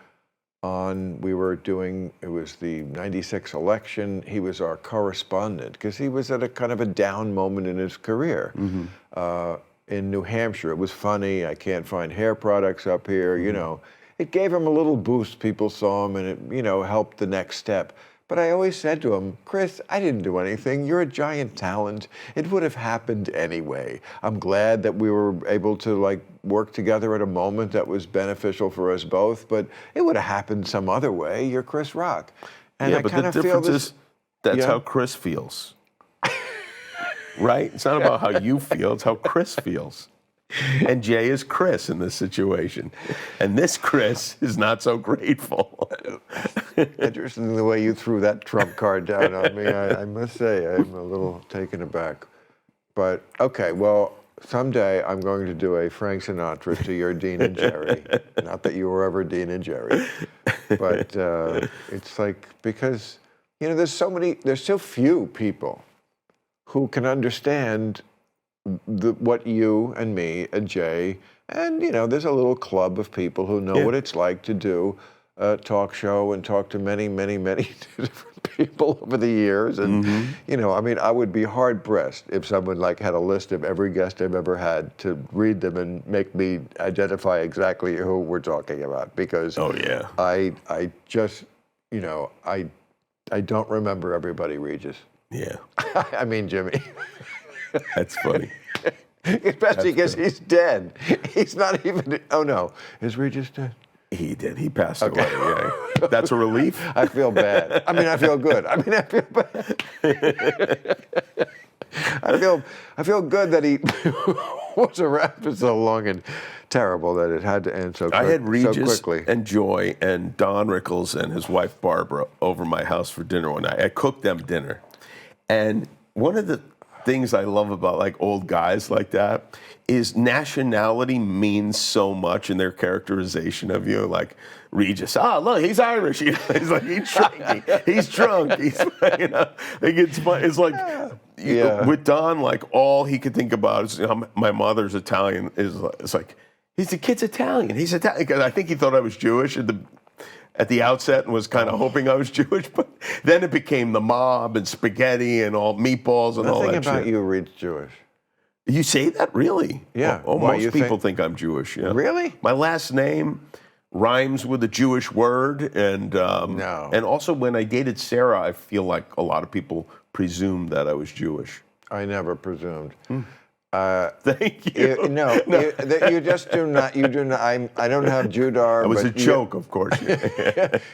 on, it was the 96 election. He was our correspondent because he was at a kind of a down moment in his career. In New Hampshire. It was funny. I can't find hair products up here, It gave him a little boost. People saw him, and it, helped the next step. But I always said to him, Chris, I didn't do anything. You're a giant talent. It would have happened anyway. I'm glad that we were able to work together at a moment that was beneficial for us both, but it would have happened some other way. You're Chris Rock. And I but kind the of feel difference this, is that's how Chris feels. Right? It's not about how you feel, it's how Chris feels. And Jay is Chris in this situation. And this Chris is not so grateful. Interesting the way you threw that trump card down on me. I must say, I'm a little taken aback. But, okay, well, someday I'm going to do a Frank Sinatra to your Dean and Jerry. Not that you were ever Dean and Jerry. But it's because, there's so few people who can understand what you and me and Jay, and there's a little club of people who know what it's like to do a talk show and talk to many, many, many different people over the years. And I would be hard pressed if someone had a list of every guest I've ever had to read them and make me identify exactly who we're talking about, because I just I don't remember everybody, Regis. Yeah. I mean, Jimmy. That's funny. Especially because he's dead. He's not even. Oh no, is Regis dead? He did. He passed away. Yeah. That's a relief. I feel bad. I mean, I feel good. I feel bad. I feel good that he was around for so long, and terrible that it had to end so quickly. I had Regis and Joy and Don Rickles and his wife Barbara over my house for dinner one night. I cooked them dinner, and one of the things I love about old guys like that is nationality means so much in their characterization of you. Like Regis, look, he's Irish. He's drunk. He's drunk. It's with Don, all he could think about is my mother's Italian. It's the kid's Italian. He's Italian because I think he thought I was Jewish at the outset and was kind of hoping I was Jewish, but then it became the mob and spaghetti and all meatballs and all that shit. Nothing about you reads Jewish. You say that? Really? Yeah. Most people think I'm Jewish, yeah. Really? My last name rhymes with a Jewish word, and and also when I dated Sarah, I feel like a lot of people presumed that I was Jewish. I never presumed. Thank you. You just do not. You do not. I don't have Judar. That was a but joke, of course.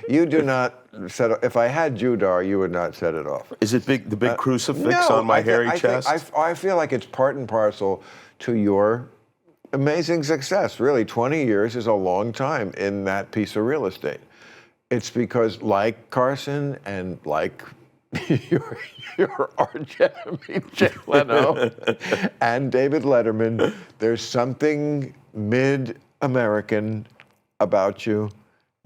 You do not set. If I had Judar, you would not set it off. Is it big? The big crucifix No, on my hairy I chest? I feel like it's part and parcel to your amazing success. Really, 20 years is a long time in that piece of real estate. It's because, like Carson and like your arch enemy, Jay Leno, and David Letterman, there's something mid-American about you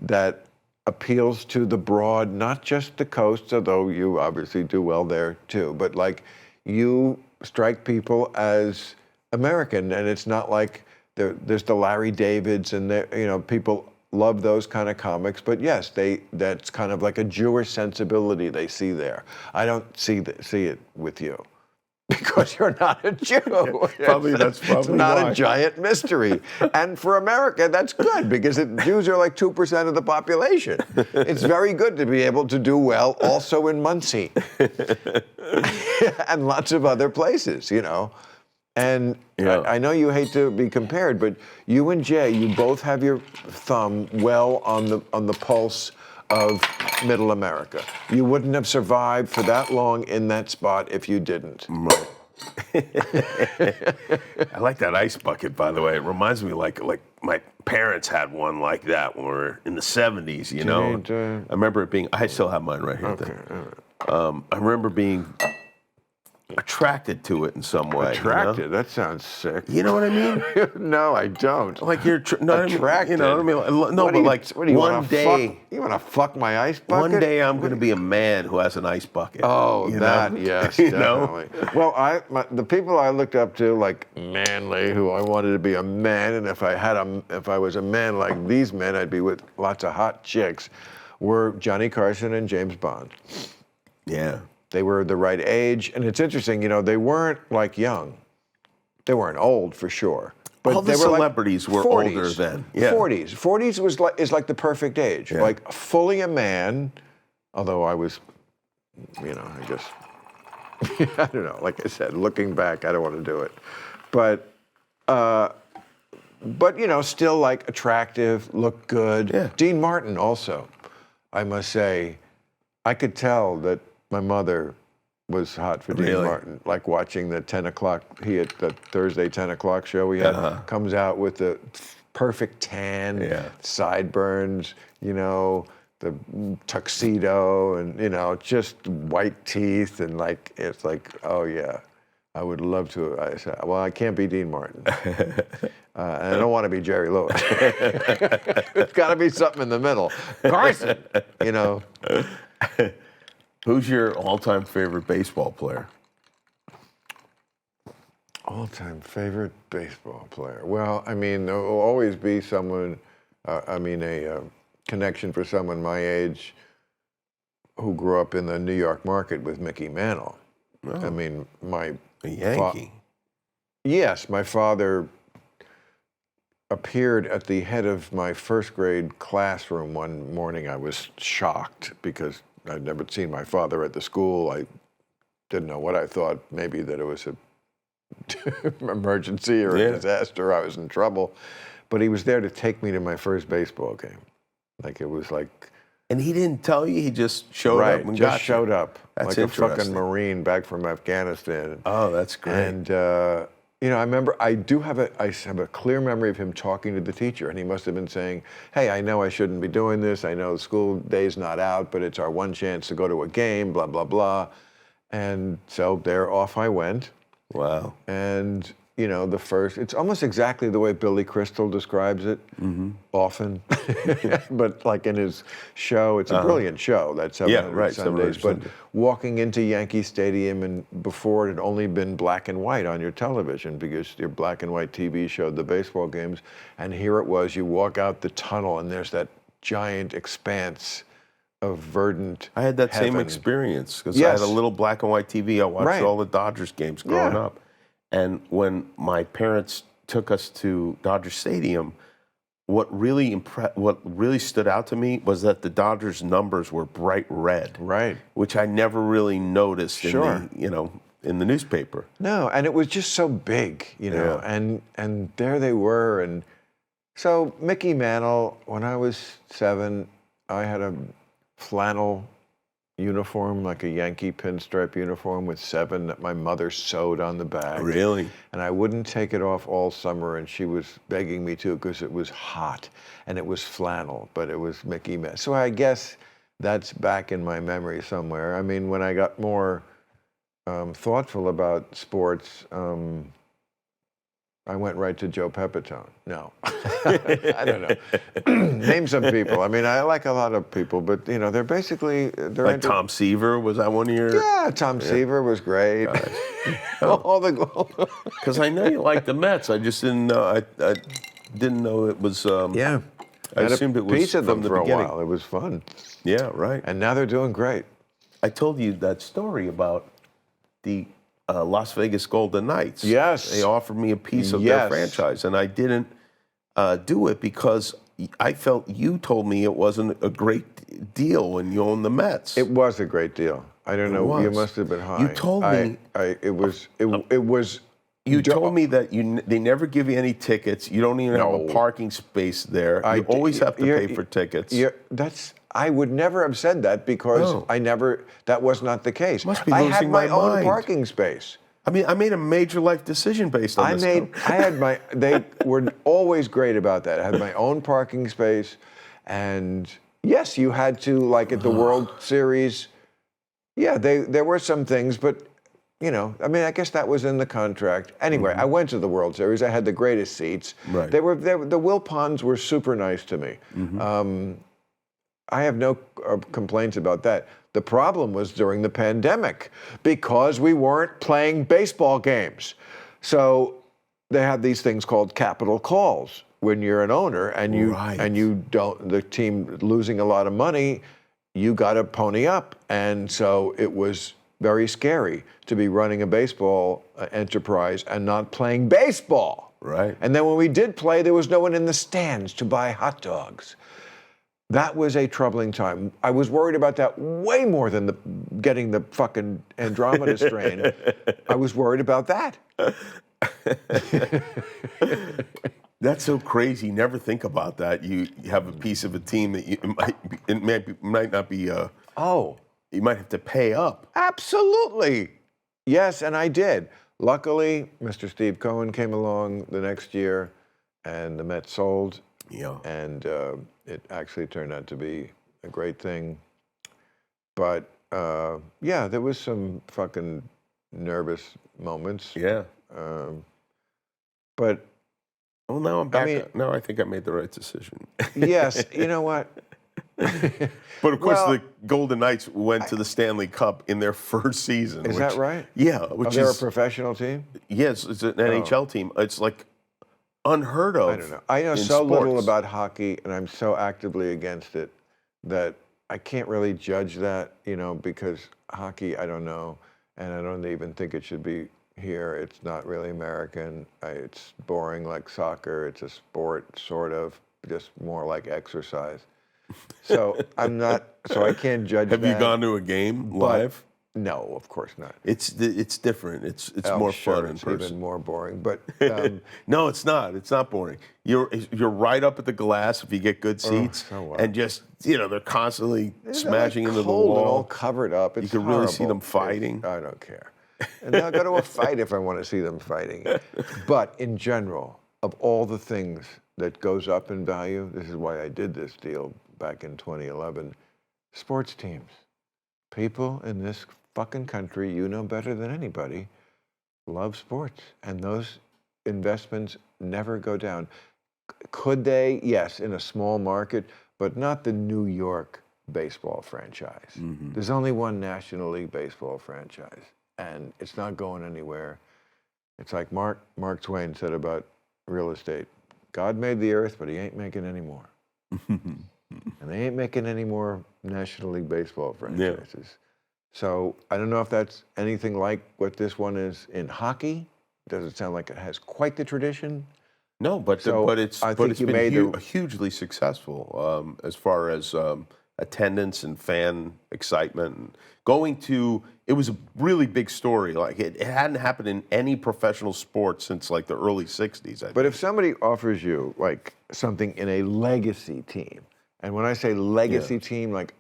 that appeals to the broad, not just the coast, although you obviously do well there too, but like you strike people as American, and it's not like there's the Larry Davids and people love those kind of comics, but yes, that's kind of like a Jewish sensibility they see there. I don't see it with you because you're not a Jew. That's probably it's not why. a giant mystery. And for America, that's good because Jews are like 2% of the population. It's very good to be able to do well also in Muncie and lots of other places, And I know you hate to be compared, but you and Jay, you both have your thumb well on the pulse of Middle America. You wouldn't have survived for that long in that spot if you didn't. Right. I like that ice bucket, by the way. It reminds me like my parents had one like that when we were in the 70s, I remember it being, I still have mine right here. Okay. I remember being attracted to it in some way. Attracted? That sounds sick. You know what I mean? No, I don't. Like you're attracted. I mean? No, What but do like you one day. You want to fuck my ice bucket? One day I'm going to be a man who has an ice bucket. Oh, yes, definitely. Well, the people I looked up to, like Manly, who I wanted to be a man, and if I was a man like these men, I'd be with lots of hot chicks, were Johnny Carson and James Bond. Yeah. They were the right age, and it's interesting, they weren't like young. They weren't old for sure. But all the they were celebrities like were 40s, older then. Yeah. 40s. 40s is like the perfect age. Yeah. Like fully a man, although I was, I guess, I don't know. Like I said, looking back, I don't want to do it. But still like attractive, look good. Yeah. Dean Martin also, I must say, I could tell that my mother was hot for Dean Martin, like watching the 10 o'clock, the Thursday 10 o'clock show he had, comes out with the perfect tan, sideburns, the tuxedo and, just white teeth and it's like, oh yeah, I would love to. I said, well, I can't be Dean Martin. And I don't want to be Jerry Lewis. It's got to be something in the middle. Carson, Who's your all-time favorite baseball player? All-time favorite baseball player? Well, there will always be someone, a connection for someone my age who grew up in the New York market with Mickey Mantle. Oh. A Yankee. Yes, my father appeared at the head of my first grade classroom one morning. I was shocked because I'd never seen my father at the school. I didn't know what I thought, maybe that it was an emergency or a disaster. I was in trouble. But he was there to take me to my first baseball game. Like it was like... And he didn't tell you? He just showed up and got you? Showed up. That's like a fucking Marine back from Afghanistan. Oh, that's great. And, I remember I have a clear memory of him talking to the teacher, and he must have been saying, hey, I know I shouldn't be doing this. I know the school day's not out, but it's our one chance to go to a game, blah, blah, blah. And so there off I went. Wow. And, it's almost exactly the way Billy Crystal describes it often. But like in his show, it's a brilliant show, that 700 Sundays. But walking into Yankee Stadium, and before it had only been black and white on your television because your black and white TV showed the baseball games. And here it was, you walk out the tunnel and there's that giant expanse of verdant I had that heaven. same experience because I had a little black and white TV. I watched all the Dodgers games growing up. And when my parents took us to Dodger Stadium, what really stood out to me was that the Dodgers numbers were bright red. Right. Which I never really noticed in the, in the newspaper. No, and it was just so big, you know, and there they were. And so Mickey Mantle, when I was 7, I had a flannel uniform, like a Yankee pinstripe uniform with 7 that my mother sewed on the back. Really? And I wouldn't take it off all summer, and she was begging me to because it was hot, and it was flannel, but it was Mickey Mantle. So I guess that's back in my memory somewhere. I mean, when I got more thoughtful about sports, I went right to Joe Pepitone. No, I don't know. Name some people. I mean, I like a lot of people, but you know, they're basically like Tom Seaver. Was that one of your? Yeah, Tom Seaver was great. All the because I know you like the Mets. I just didn't know. I didn't know it was. Yeah, I assumed it was piece of them from the for beginning. a while. It was fun. Yeah, right. And now they're doing great. I told you that story about the Las Vegas Golden Knights. Yes. They offered me a piece of their franchise, and I didn't do it because I felt you told me it wasn't a great deal when you owned the Mets. It was a great deal. I don't know. was. You must have been high. You told me. It was. You told me that they never give you any tickets. You don't even have a parking space there. You always have to pay for tickets. I would never have said that because that was not the case. Must be I losing had my my own mind. parking space. I mean, I made a major life decision based on this. They were always great about that. I had my own parking space, and yes, you had to, like at the World Series, there were some things, but you know, I mean, I guess that was in the contract. Anyway, I went to the World Series. I had the greatest seats. Right. The Wilpons were super nice to me. I have no complaints about that. The problem was during the pandemic because we weren't playing baseball games. So they have these things called capital calls when you're an owner and you don't, the team losing a lot of money, you got to pony up. And so it was very scary to be running a baseball enterprise and not playing baseball. Right. And then when we did play, there was no one in the stands to buy hot dogs. That was a troubling time. I was worried about that way more than getting the fucking Andromeda strain. I was worried about that. That's so crazy. Never think about that. You have a piece of a team that might not be. You might have to pay up. Absolutely. Yes, and I did. Luckily, Mr. Steve Cohen came along the next year, and the Mets sold. Yeah. And it actually turned out to be a great thing. But there was some fucking nervous moments. Yeah. But well, now I'm back. Now I think I made the right decision. Yes. You know what? But of course, the Golden Knights went to the Stanley Cup in their first season. Is that right? Yeah. Which they're a professional team? Yes, it's an NHL team. It's like unheard of. I don't know. I know so little about hockey, and I'm so actively against it that I can't really judge that, you know, because hockey, I don't know, and I don't even think it should be here. It's not really American. It's boring like soccer. It's a sport, sort of, just more like exercise. So I can't judge that. Have you gone to a game live? No, of course not. It's different. It's more fun in person. It's even more boring. But no, it's not. It's not boring. You're right up at the glass if you get good seats, and just they're constantly smashing into the wall. And all covered up. It's you can really see them fighting. I don't care. And I'll go to a fight if I want to see them fighting. But in general, of all the things that goes up in value, this is why I did this deal back in 2011, sports teams. People in this fucking country, you know better than anybody, love sports. And those investments never go down. Could they? Yes, in a small market, but not the New York baseball franchise. Mm-hmm. There's only one National League baseball franchise, and it's not going anywhere. It's like Mark Twain said about real estate. God made the earth, but he ain't making any more. And they ain't making any more National League baseball franchises. Yeah. So I don't know if that's anything like what this one is in hockey. Doesn't sound like it has quite the tradition. No, but it's been hugely successful as far as attendance and fan excitement. And it was a really big story. Like it hadn't happened in any professional sport since like the early 60s, I think. But if somebody offers you like something in a legacy team, and when I say legacy team, like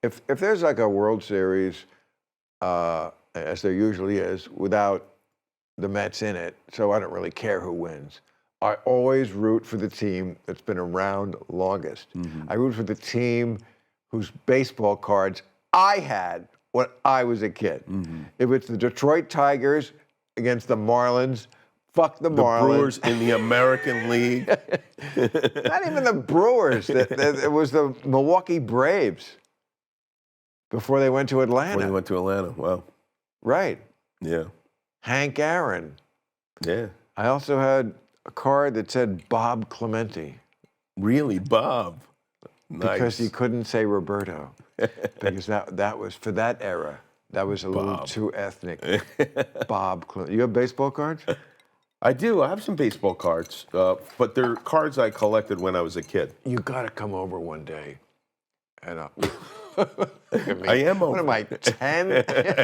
if there's like a World Series, as there usually is, without the Mets in it, so I don't really care who wins. I always root for the team that's been around longest. I root for the team whose baseball cards I had when I was a kid. If it's the Detroit Tigers against the Marlins, fuck the Marlins. The Brewers in the American League. Not even the Brewers. It was the Milwaukee Braves before they went to Atlanta. When he went to Atlanta, wow. Right. Yeah. Hank Aaron. Yeah. I also had a card that said Bob Clemente. Really, Bob? Nice. Because he couldn't say Roberto. Because that was, for that era, that was a little too ethnic. Bob Clemente. You have baseball cards? I do. I have some baseball cards, but they're cards I collected when I was a kid. You got to come over one day. And I am over. What am I, 10?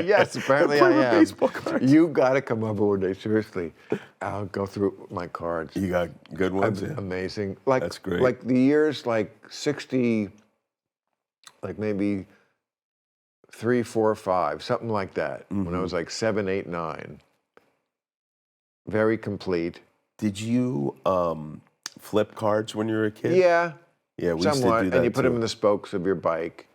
Yes, apparently I am. Baseball cards. You got to come over one day, seriously. I'll go through my cards. You got good ones? Yeah. Amazing. Like, that's great. Like the years like 60, like maybe 3, 4, 5, something like that. When I was like 7, 8, 9. Very complete. Did you flip cards when you were a kid? Yeah. Yeah, we somewhat, used to do that and you put too. them in the spokes of your bike.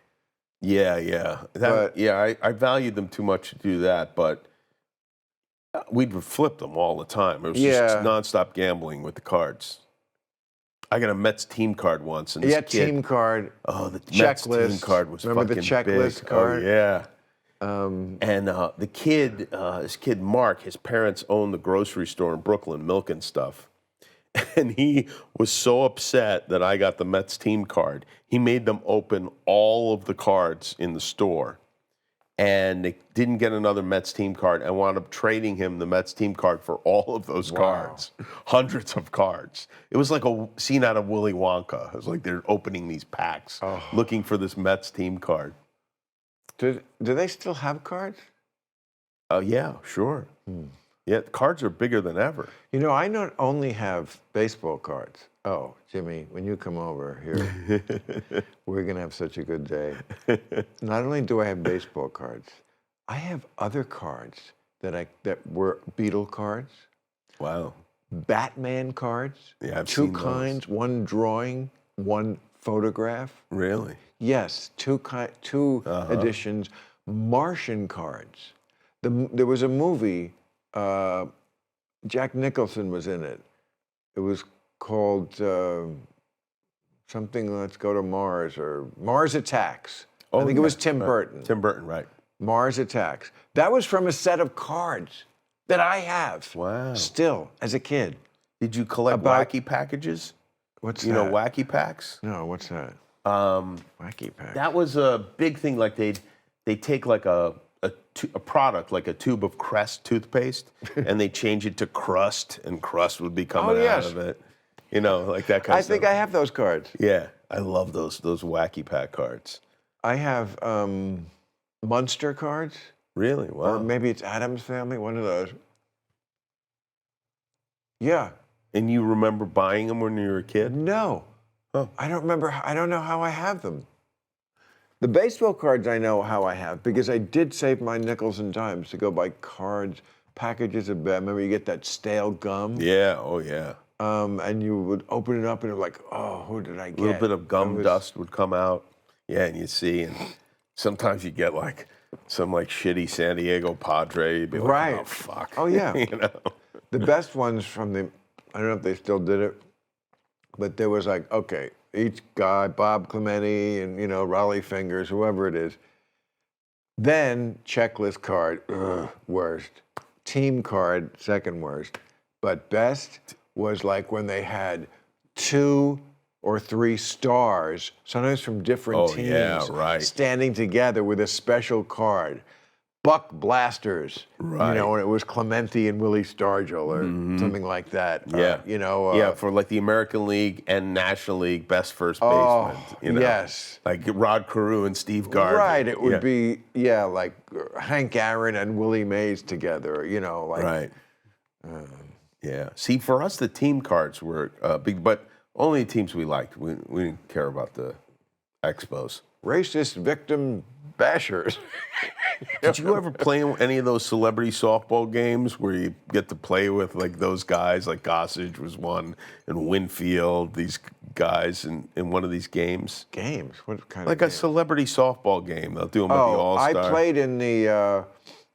Yeah. I valued them too much to do that, but we'd flip them all the time. It was just nonstop gambling with the cards. I got a Mets team card once, and this kid, team card. Oh, the checklist. Mets team card was Remember fucking the checklist big. card? Oh, yeah. And the kid, this kid Mark, his parents owned the grocery store in Brooklyn, Milk and Stuff. And he was so upset that I got the Mets team card. He made them open all of the cards in the store. And they didn't get another Mets team card and wound up trading him the Mets team card for all of those cards. Hundreds of cards. It was like a scene out of Willy Wonka. It was like they're opening these packs, looking for this Mets team card. Do they still have cards? Oh, yeah, sure. Yeah, cards are bigger than ever. You know, I not only have baseball cards. Oh, Jimmy, when you come over here, we're going to have such a good day. Not only do I have baseball cards, I have other cards that were Beatle cards. Wow. Batman cards. Yeah, I've two seen those. kinds, one drawing, one photograph. Really? Yes, two editions. Martian cards. There was a movie, Jack Nicholson was in it. It was called something, Let's Go to Mars, or Mars Attacks. I think it was Tim Burton. Tim Burton, right. Mars Attacks. That was from a set of cards that I have. Wow. Still, as a kid. Did you collect wacky packages? What's that? You know, wacky packs? No, what's that? Wacky packs. That was a big thing. Like they'd take like a product, like a tube of Crest toothpaste, and they change it to Crust, and Crust would be coming out of it. You know, like that kind of stuff. I think I have those cards. Yeah, I love those wacky pack cards. I have Munster cards. Really? Wow. Or maybe it's Addams Family, one of those. Yeah. And you remember buying them when you were a kid? No. Huh. I don't remember. I don't know how I have them. The baseball cards I know how I have, because I did save my nickels and dimes to go buy cards, packages of, remember you get that stale gum? Yeah, oh yeah. And you would open it up and you're like, oh, who did I get? A little bit of gum dust would come out. Yeah, and you'd see, and sometimes you get like some like shitty San Diego Padre. You'd be like, oh, fuck. Oh, yeah. You know? The best ones from I don't know if they still did it, but there was like, okay, each guy, Bob Clemente and, you know, Raleigh Fingers, whoever it is. Then checklist card, worst. Team card, second worst. But best was like when they had 2 or 3 stars, sometimes from different teams, yeah, right. standing together with a special card. Buck Blasters, Right. you know, and it was Clemente and Willie Stargell or something like that. Yeah. You know. Yeah, for like the American League and National League best first Oh, baseman. You know? yes. Like Rod Carew and Steve Garvey. Right, it would be, like Hank Aaron and Willie Mays together, you know, like. Right. Yeah. See, for us, the team cards were big, but only teams we liked. We didn't care about the Expos. Racist victim bashers. Did you ever play in any of those celebrity softball games where you get to play with like those guys, like Gossage was one, and Winfield, these guys in one of these games? Games? What kind Like of a celebrity softball game. They'll do them at the All-Star. I played in the,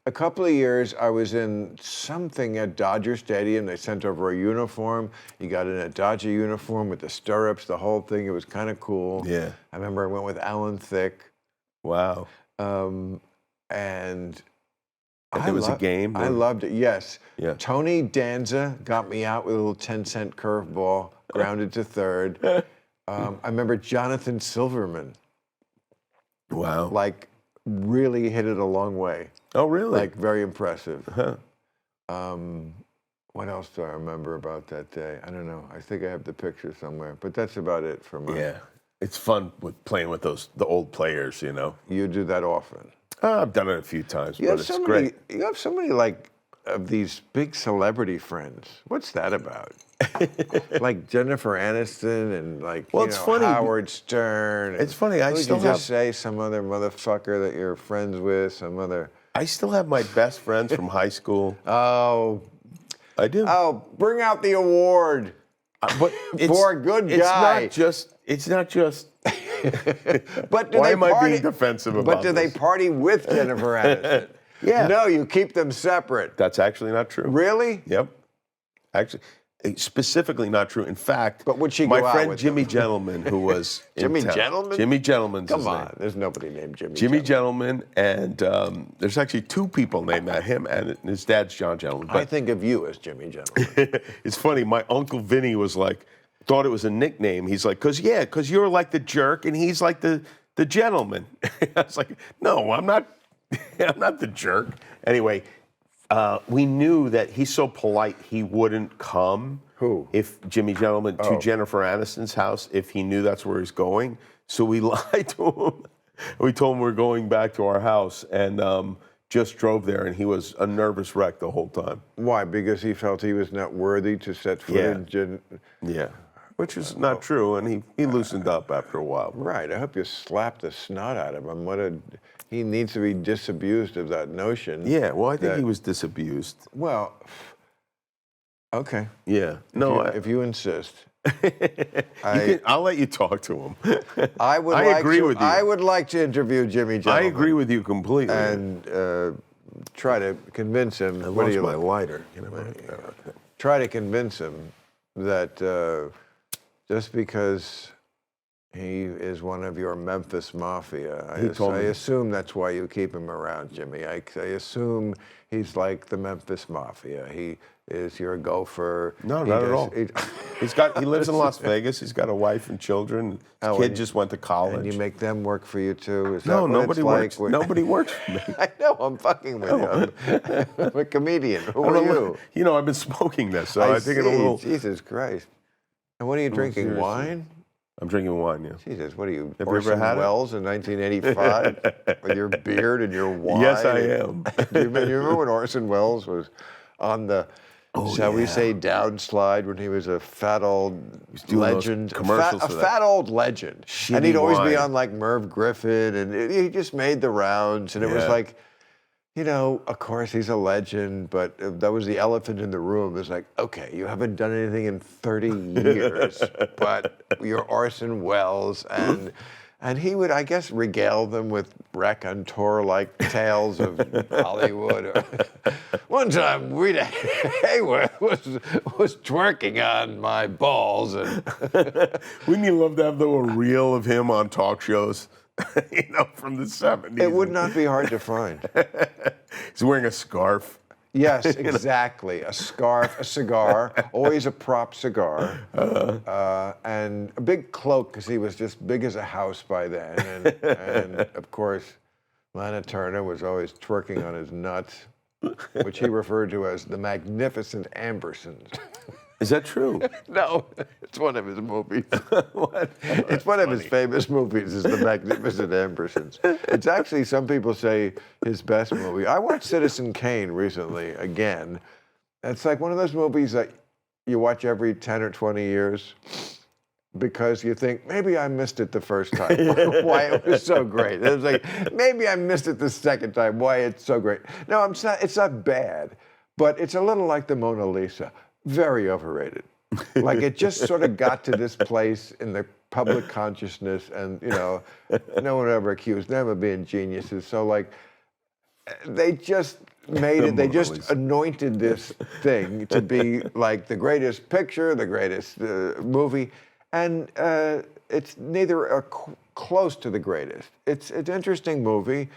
a couple of years, I was in something at Dodger Stadium. They sent over a uniform. You got in a Dodger uniform with the stirrups, the whole thing. It was kind of cool. Yeah. I remember I went with Alan Thicke. Wow. And It was a game? I loved it, yes. Yeah. Tony Danza got me out with a little 10-cent curveball, grounded to third. I remember Jonathan Silverman, Wow. like, really hit it a long way. Oh, really? Like, very impressive. Huh. What else do I remember about that day? I don't know. I think I have the picture somewhere, but that's about it for me. Yeah. It's fun with playing with the old players, you know. You do that often. I've done it a few times, but it's great. You have so many, like, of these big celebrity friends. What's that about? Like Jennifer Aniston and, like, Well, you it's know, funny. Howard Stern. It's funny. I Who did still you have just say some other motherfucker that you're friends with, some other. I still have my best friends from high school. Oh, I do. bring out the award. But For a good guy. It's not just. But do Why they am I party, being defensive about But do they this? party with Jennifer Aniston? Yeah. No, you keep them separate. That's actually not true. Really? Yep. Actually, specifically not true. In fact, But would she my go out friend with Jimmy them? Gentleman, who was in Jimmy town- Gentleman? Jimmy Gentleman's his Come on, name. there's nobody named Jimmy. Jimmy Gentleman, and there's actually two people named that, him and his dad's John Gentleman. I But think of you as Jimmy Gentleman. it's funny, my Uncle Vinny was like, thought it was a nickname. He's like, cause you're like the jerk, and he's like the gentleman. I was like, no, I'm not the jerk. Anyway, we knew that he's so polite he wouldn't come. Who? If Jimmy Gentleman to Jennifer Aniston's house, if he knew that's where he's going. So we lied to him. We told him we're going back to our house, and just drove there, and he was a nervous wreck the whole time. Why? Because he felt he was not worthy to set footage in. Yeah, which is not true, and he loosened up after a while. Right. I hope you slapped the snot out of him. He needs to be disabused of that notion. Yeah, well, I think that- he was disabused. Well, okay. Yeah, no, If you insist. I'll let you talk to him. I would. I agree with you. I would like to interview Jimmy I Gentleman. agree with you completely. And try to convince him. I what do lost you my like? lighter. You know, Try to convince him that just because he is one of your Memphis Mafia, I assume that's why you keep him around, Jimmy. I assume he's like the Memphis Mafia. He is your gopher. No, not at all. He lives in Las Vegas. He's got a wife and children. His kid just went to college. And you make them work for you too? Is No, that what nobody it's works. like? Nobody works for me. I know, I'm fucking with you. I'm a comedian. Who are you? You know, I've been smoking this, so I think it a see. little. Jesus Christ. And what are you drinking, seriously. wine? I'm drinking wine, yeah. Jesus, what are you, Have you ever Orson had it? Welles in 1985 with your beard and your wine? Yes, I am. Do you remember when Orson Welles was on the, shall we say, downslide when he was a fat old doing those legend? commercials a for that. fat old legend. Shitty And he'd always be wine. on like Merv Griffin, and he just made the rounds, and it was Yeah. like, you know, of course he's a legend, but that was the elephant in the room. It's like, okay, you haven't done anything in 30 years, but you're Orson Welles, and he would, I guess, regale them with raconteur-like tales of Hollywood. One time, Rita Hayworth was twerking on my balls, and Wouldn't you love to have a reel of him on talk shows? You know, from the 70s. it would not be hard to find. He's wearing a scarf. Yes, exactly. A scarf, a cigar, always a prop cigar, and a big cloak because he was just big as a house by then. And of course, Lana Turner was always twerking on his nuts, which he referred to as the Magnificent Ambersons. Is that true? No, it's one of his movies. What? It's one of his famous movies, is The Magnificent Ambersons. It's actually, some people say, his best movie. I watched Citizen Kane recently, again. It's like one of those movies that you watch every 10 or 20 years because you think, maybe I missed it the first time, why it was so great. It was like, maybe I missed it the second time, why it's so great. No, it's not bad, but it's a little like the Mona Lisa. Very overrated. Like, it just sort of got to this place in the public consciousness, and, no one ever accused them of being geniuses. So, like, they just made it, they just anointed this thing to be like the greatest picture, the greatest movie, and it's neither close to the greatest. It's an interesting movie.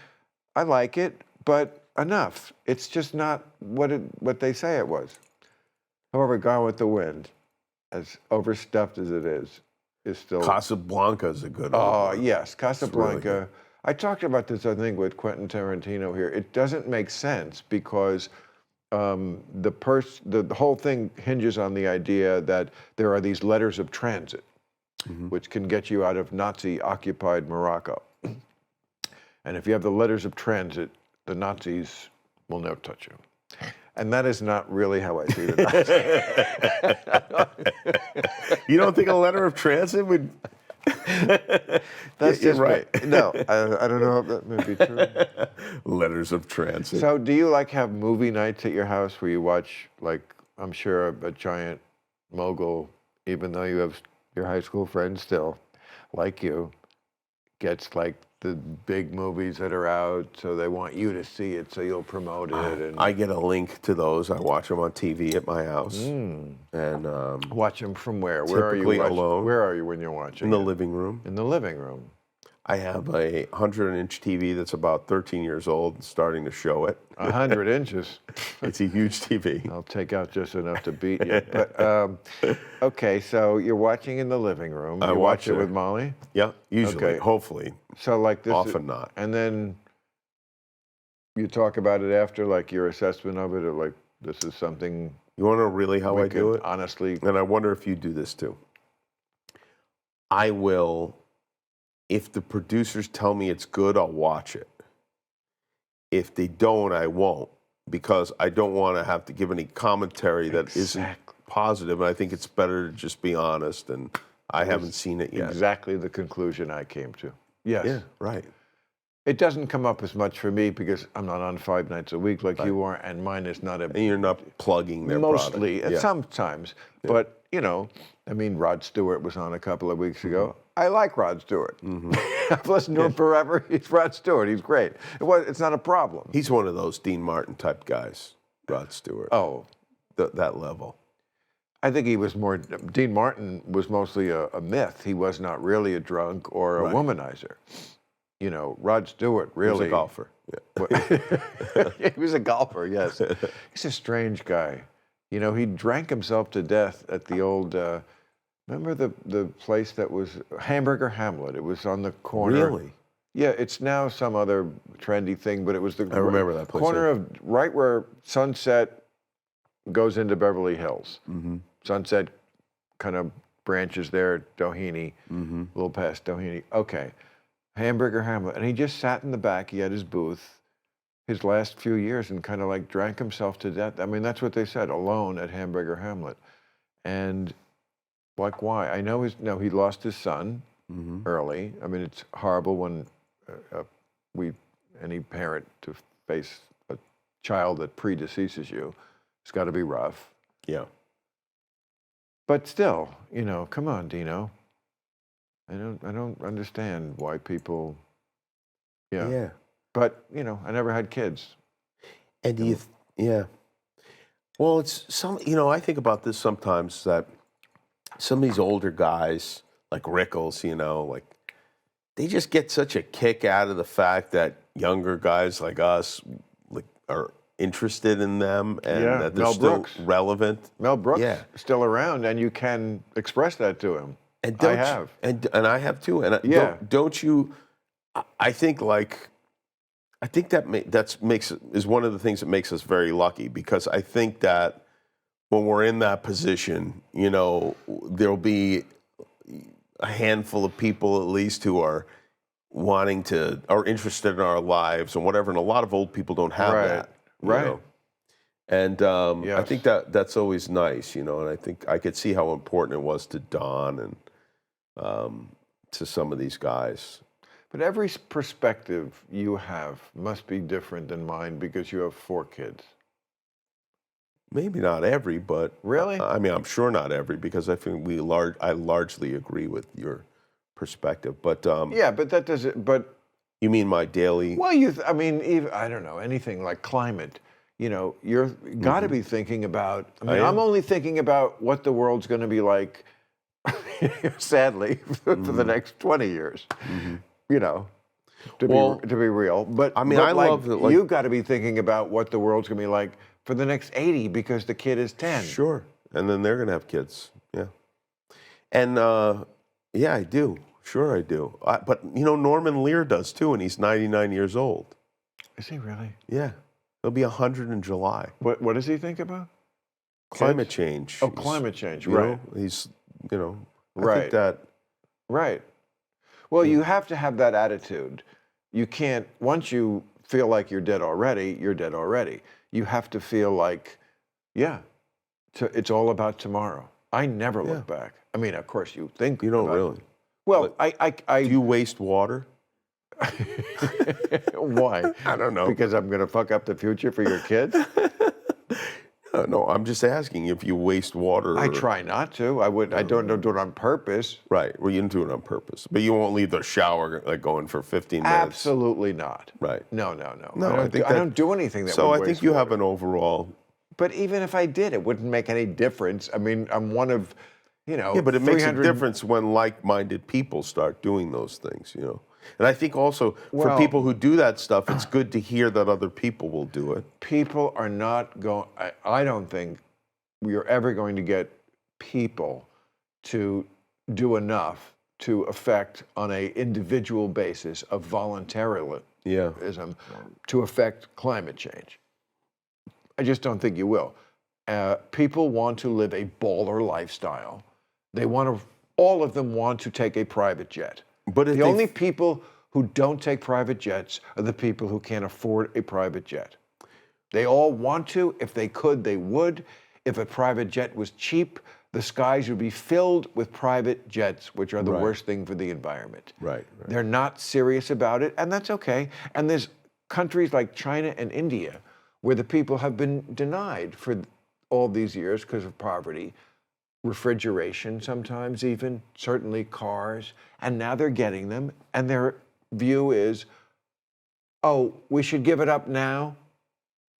I like it, but enough. It's just not what they say it was. However, Gone with the Wind, as overstuffed as it is still... Casablanca is a good one. Oh, yes, Casablanca. Really, I talked about this, I think, with Quentin Tarantino here. It doesn't make sense because the whole thing hinges on the idea that there are these letters of transit, which can get you out of Nazi-occupied Morocco. And if you have the letters of transit, the Nazis will never touch you. And that is not really how I see the Nazis. You don't think a letter of transit would... That's just right. Me. No, I don't know if that may be true. Letters of transit. So do you have movie nights at your house where you watch, I'm sure a giant mogul, even though you have your high school friends still, like you, gets the big movies that are out, so they want you to see it, so you'll promote it. And I get a link to those. I watch them on TV at my house. And watch them from where? Where are you? Typically alone. Where are you when you're watching? In the living room. In the living room. I have a 100-inch TV that's about 13 years old and starting to show it. 100 inches. It's a huge TV. I'll take out just enough to beat you. But okay, so you're watching in the living room. You watch it with Molly? Yeah, usually. Okay. Hopefully. So this often not. And then you talk about it after, your assessment of it, or this is something. You want to know really how I do it? Honestly. And I wonder if you do this too. I will. If the producers tell me it's good, I'll watch it. If they don't, I won't, because I don't want to have to give any commentary that isn't positive. And I think it's better to just be honest, and I haven't seen it yet. Exactly the conclusion I came to. Yes. Yeah, right. It doesn't come up as much for me because I'm not on 5 nights a week like you are, and mine is not And you're not plugging their mostly, product. sometimes. Yeah. But, Rod Stewart was on a couple of weeks ago. I like Rod Stewart. I've listened to him forever. He's Rod Stewart. He's great. It's not a problem. He's one of those Dean Martin type guys, Rod Stewart. Oh. That level. I think he was more, Dean Martin was mostly a myth. He was not really a drunk or a womanizer. Rod Stewart really. He was a golfer. Yeah. He was a golfer, yes. He's a strange guy. He drank himself to death at the old, remember the place that was Hamburger Hamlet? It was on the corner. Really? Yeah, it's now some other trendy thing, but it was the I remember that place. corner of right where Sunset goes into Beverly Hills. Sunset kind of branches there at Doheny, a little past Doheny. Okay, Hamburger Hamlet. And he just sat in the back. He had his booth his last few years and kind of drank himself to death. I mean, that's what they said, alone at Hamburger Hamlet. And why? I know he lost his son early. I mean, it's horrible when any parent to face a child that predeceases you. It's got to be rough. Yeah. But still, come on, Dino. I don't understand why people. Yeah. Yeah. But I never had kids. And do you? Yeah. Well, it's I think about this sometimes, that some of these older guys like Rickles, they just get such a kick out of the fact that younger guys like us are interested in them, and that they're still relevant. Mel Brooks is still around, and you can express that to him. And I have. And I have too. And don't you? I think I think is one of the things that makes us very lucky, because I think that when we're in that position, you know, there'll be a handful of people at least who are interested in our lives and whatever, and a lot of old people don't have Right. that. You Right. know? And I Yes. think that's always nice, you know, and I think I could see how important it was to Don and to some of these guys. But every perspective you have must be different than mine because you have 4 kids. Maybe not every, but Really? I mean, I'm sure not every, because I think I largely agree with your perspective. But Yeah, but that doesn't. But you mean my daily? well, I mean, even I don't know anything like climate. You know, you're got to be thinking about. I mean, I'm only thinking about what the world's going to be like. Sadly, for the next 20 years. You know, to be real. But I mean, but I like, love that. Like, you've got to be thinking about what the world's going to be like for the next 80 because the kid is 10. Sure, and then they're gonna have kids. Yeah, and yeah, I do. Sure, I do. But you know, Norman Lear does too, and he's 99 years old. Is he really? Yeah, he'll be 100 in July. What does he think about? Climate change. Oh, climate change. You Right. know, he's, you know, I Right. think that. Right. Well, you have to have that attitude. You can't, once you feel like you're dead already, you're dead already. You have to feel like, yeah, it's all about tomorrow. I never look back. I mean, of course, you think You don't about really. Well, Do you waste water? Why? I don't know. Because I'm going to fuck up the future for your kids? No, I'm just asking if you waste water. I try not to. I don't do it on purpose. Right. Well, you didn't do it on purpose, but you won't leave the shower like going for 15 minutes. Absolutely not. Right. No. No, I don't do anything that So would I think waste you water. have an overall. But even if I did, it wouldn't make any difference. I mean, I'm one of, you know, Yeah, but it makes a 300 difference when like-minded people start doing those things, you know. And I think also for Well- people who do that stuff, it's good to hear that other people will do it. People are not going. I don't think we are ever going to get people to do enough to affect on a individual basis of voluntarism Yeah. to affect climate change. I just don't think you will. People want to live a baller lifestyle. All of them want to take a private jet. But if The only people who don't take private jets are the people who can't afford a private jet. They all want to. If they could, they would. If a private jet was cheap, the skies would be filled with private jets, which are the worst thing for the environment. Right. They're not serious about it, and that's okay. And there's countries like China and India where the people have been denied for all these years because of poverty, refrigeration sometimes even, certainly cars, and now they're getting them, and their view is, oh, we should give it up now,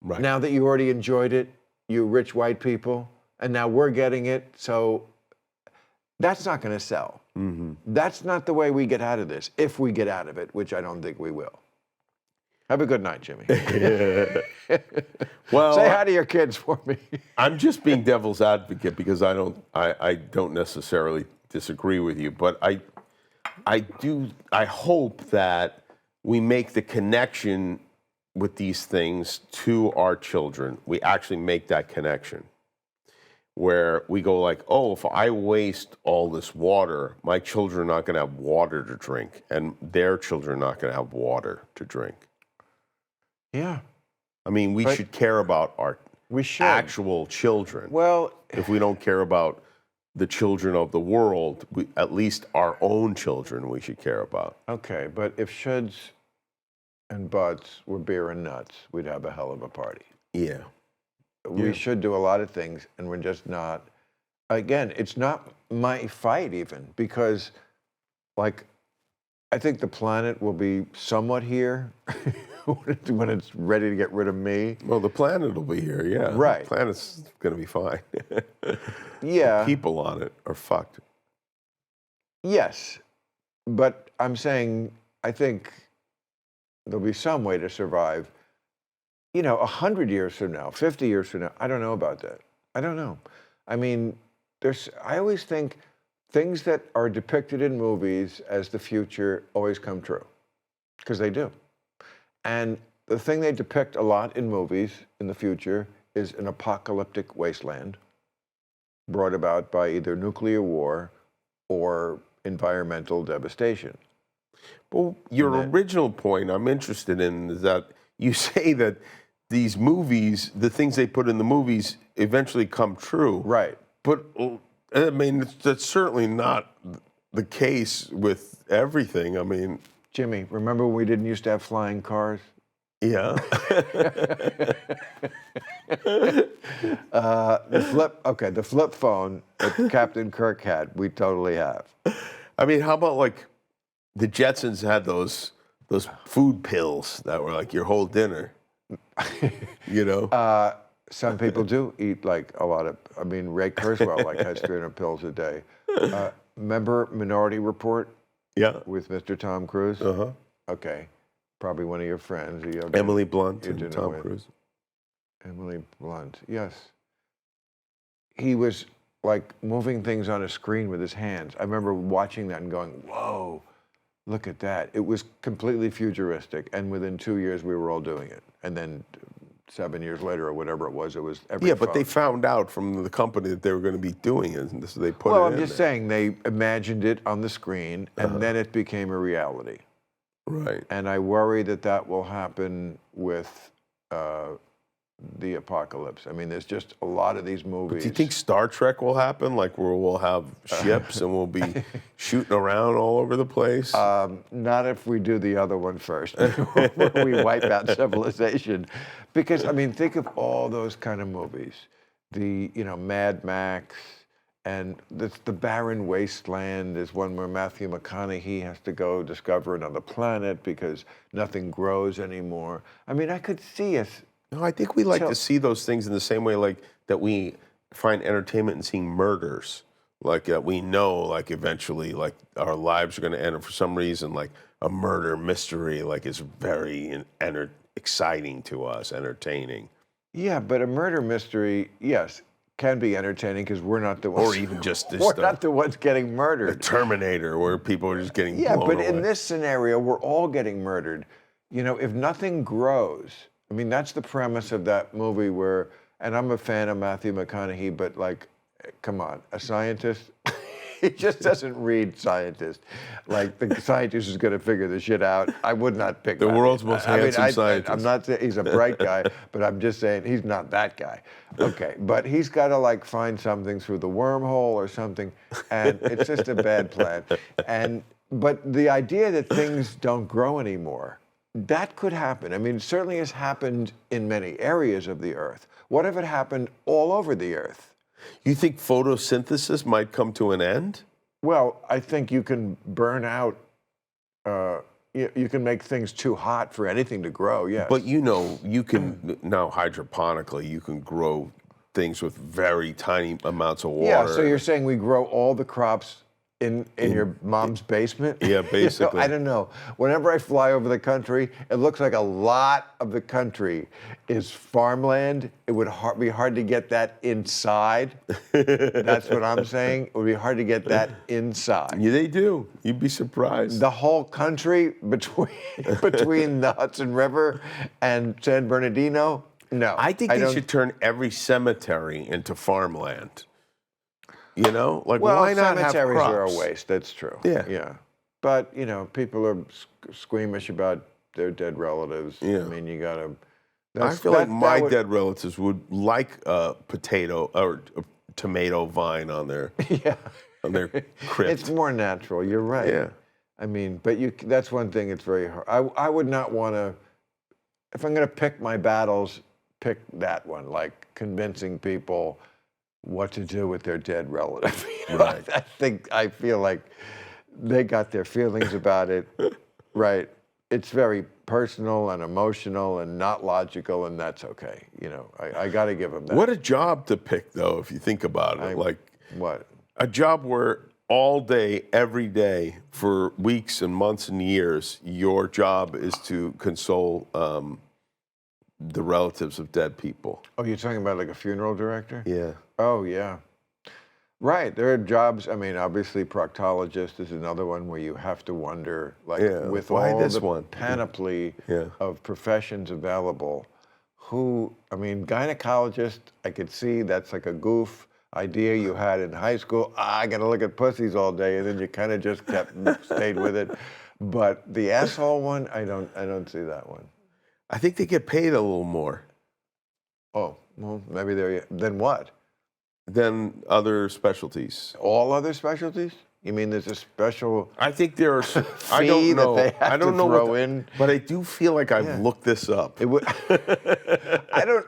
Right. now that you already enjoyed it, you rich white people, and now we're getting it, so that's not going to sell. That's not the way we get out of this, if we get out of it, which I don't think we will. Have a good night, Jimmy. Well, Say hi to your kids for me. I'm just being devil's advocate because I don't necessarily disagree with you, but I hope that we make the connection with these things to our children. We actually make that connection where we go like, oh, if I waste all this water, my children are not going to have water to drink, and their children are not going to have water to drink. Yeah, I mean, we should care about our we should. actual children. Well, If we don't care about the children of the world, at least our own children we should care about. okay, but if shoulds and buts were beer and nuts, we'd have a hell of a party. Yeah. We should do a lot of things, and we're just not. Again, it's not my fight even, because, like, I think the planet will be somewhat here when it's ready to get rid of me. Well, the planet will be here, yeah. Right. The planet's going to be fine. Yeah. People on it are fucked. Yes, but I'm saying I think there'll be some way to survive. You know, 100 years from now, 50 years from now, I don't know about that. I don't know. I mean, I always think things that are depicted in movies as the future always come true, because they do. And the thing they depict a lot in movies in the future is an apocalyptic wasteland brought about by either nuclear war or environmental devastation. Well, your original point I'm interested in is that you say that these movies, the things they put in the movies, eventually come true. Right. But, I mean, that's certainly not the case with everything. I mean... Jimmy, remember when we didn't used to have flying cars? Yeah. The flip phone that Captain Kirk had, we totally have. I mean, how about like the Jetsons had those food pills that were like your whole dinner, you know? Some people do eat like a lot of, I mean, Ray Kurzweil like has 300 pills a day. Remember Minority Report? Yeah. With Mr. Tom Cruise? Uh-huh. Okay. Probably one of your friends. Emily Blunt and Tom Cruise. Emily Blunt, yes. He was like moving things on a screen with his hands. I remember watching that and going, whoa, look at that. It was completely futuristic. And within 2 years, we were all doing it. And then 7 years later or whatever it was every but phone. they found out from the company that they were going to be doing it, and so they put it in. Well, I'm just saying, they imagined it on the screen, and then it became a reality. Right. And I worry that that will happen with the apocalypse. I mean, there's just a lot of these movies. Do you think Star Trek will happen, like where we'll have ships and we'll be shooting around all over the place? Not if we do the other one first. We wipe out civilization. Because, I mean, think of all those kind of movies. The, Mad Max, and the Barren Wasteland is one where Matthew McConaughey has to go discover another planet because nothing grows anymore. I mean, I could see us. No, I think we like to see those things in the same way like that we find entertainment in seeing murders. Like we know, like eventually, like our lives are going to end, and for some reason, like a murder mystery, like is very exciting to us, entertaining. Yeah, but a murder mystery, yes, can be entertaining because we're not the ones. Or even just this we're stuff. not the ones getting murdered. The Terminator, where people are just getting blown but away. In this scenario, we're all getting murdered. If nothing grows, I mean, that's the premise of that movie where, and I'm a fan of Matthew McConaughey, but like, come on, a scientist, he just doesn't read scientist. Like, the scientist is going to figure this shit out. I would not pick the Matthew. world's most handsome scientist. I'm not saying he's a bright guy, but I'm just saying he's not that guy. Okay, but he's got to like find something through the wormhole or something, and it's just a bad plan. But the idea that things don't grow anymore, that could happen. I mean, it certainly has happened in many areas of the Earth. What if it happened all over the Earth? You think photosynthesis might come to an end? Well, I think you can burn out, you can make things too hot for anything to grow, yes. But you can, now hydroponically, you can grow things with very tiny amounts of water. Yeah, so you're saying we grow all the crops in your mom's basement? Yeah, basically. I don't know. Whenever I fly over the country, it looks like a lot of the country is farmland. It would be hard to get that inside. That's what I'm saying. It would be hard to get that inside. Yeah, they do. You'd be surprised. The whole country between the Hudson River and San Bernardino? No. I think they should turn every cemetery into farmland. Like why not have crops? Cemeteries are a waste. That's true. Yeah. But people are squeamish about their dead relatives. Yeah. I mean, you gotta. I feel like my dead relatives would like a potato or a tomato vine on their on their crypt. It's more natural. You're right. Yeah. I mean, but that's one thing. It's very hard. I would not want to. If I'm going to pick my battles, pick that one. Like convincing people what to do with their dead relative. Right. I feel like they got their feelings about it. Right. It's very personal and emotional and not logical, and that's okay. I got to give them that. What a job to pick, though, if you think about it. What? A job where all day, every day, for weeks and months and years, your job is to console the relatives of dead people. Oh, you're talking about like a funeral director? Yeah. Oh, yeah. Right. There are jobs. I mean, obviously, proctologist is another one where you have to wonder, like, Yeah, with why all this the one? panoply Yeah. of professions available, I mean, gynecologist, I could see that's like a goof idea you had in high school. I got to look at pussies all day, and then you kind of just stayed with it. But the asshole one, I don't see that one. I think they get paid a little more Oh, well, maybe then what? than other specialties. All other specialties? You mean there's a special I think there are. I fee don't know. that they have I don't to know throw in? but I do feel like I've Yeah. looked this up. It would.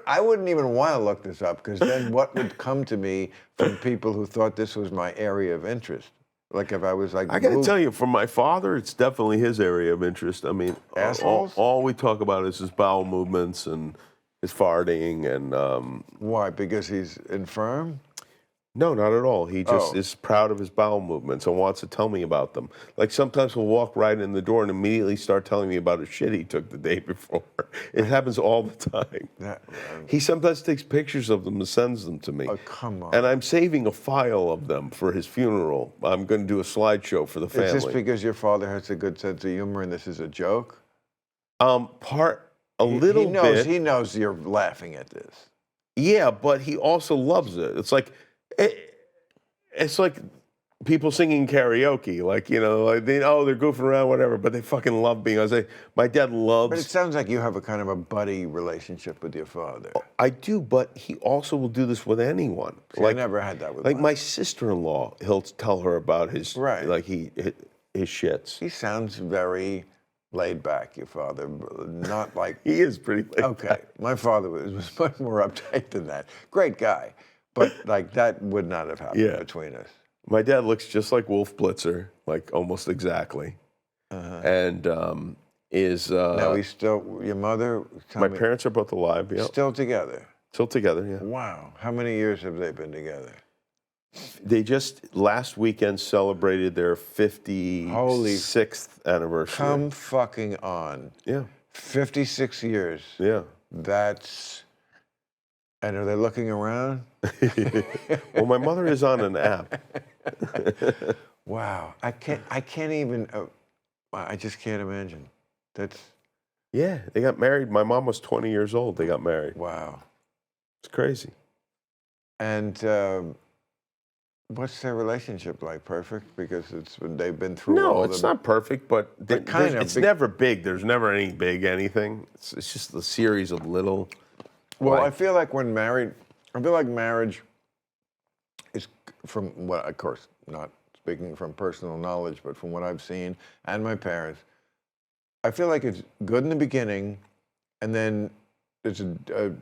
I wouldn't even want to look this up because then what would come to me from people who thought this was my area of interest? Like if I was like, I got to tell you, for my father, it's definitely his area of interest. I mean, Assholes? all we talk about is his bowel movements and his farting and. Why? Because he's infirm? No, not at all. He just Oh. is proud of his bowel movements and wants to tell me about them. Like sometimes he'll walk right in the door and immediately start telling me about a shit he took the day before. It happens all the time. He sometimes takes pictures of them and sends them to me. Oh, come on. And I'm saving a file of them for his funeral. I'm going to do a slideshow for the family. Is this because your father has a good sense of humor and this is a joke? Little bit. He knows you're laughing at this. Yeah, but he also loves it. It's like people singing karaoke, like, you know, like they're goofing around, whatever, but they fucking love being on stage. My dad loves. But it sounds like you have a kind of a buddy relationship with your father. I do, but he also will do this with anyone. See, I never had that with like mine. my sister-in-law. He'll tell her about his his shits. He sounds very laid back, your father. Not like He is pretty laid okay. back. My father was much more uptight than that. Great guy, but like that would not have happened between us. My dad looks just like Wolf Blitzer, like almost exactly, and is now he's still your mother. My parents are both alive. Yeah, still together. Still together. Yeah. Wow, how many years have they been together? They just last weekend celebrated their 56th anniversary. Come fucking on. Yeah. 56 years. Yeah. That's. And are they looking around? Well, my mother is on an app. Wow, I can't even. I just can't imagine. That's. Yeah, they got married. My mom was 20 years old. They got married. Wow. It's crazy. And what's their relationship like? Perfect? Because they've been through. No, it's not perfect, but it's big. never big. There's never any big anything. It's just a series of little. Well, I feel like marriage is, from what, of course, not speaking from personal knowledge, but from what I've seen and my parents, I feel like it's good in the beginning, and then it's a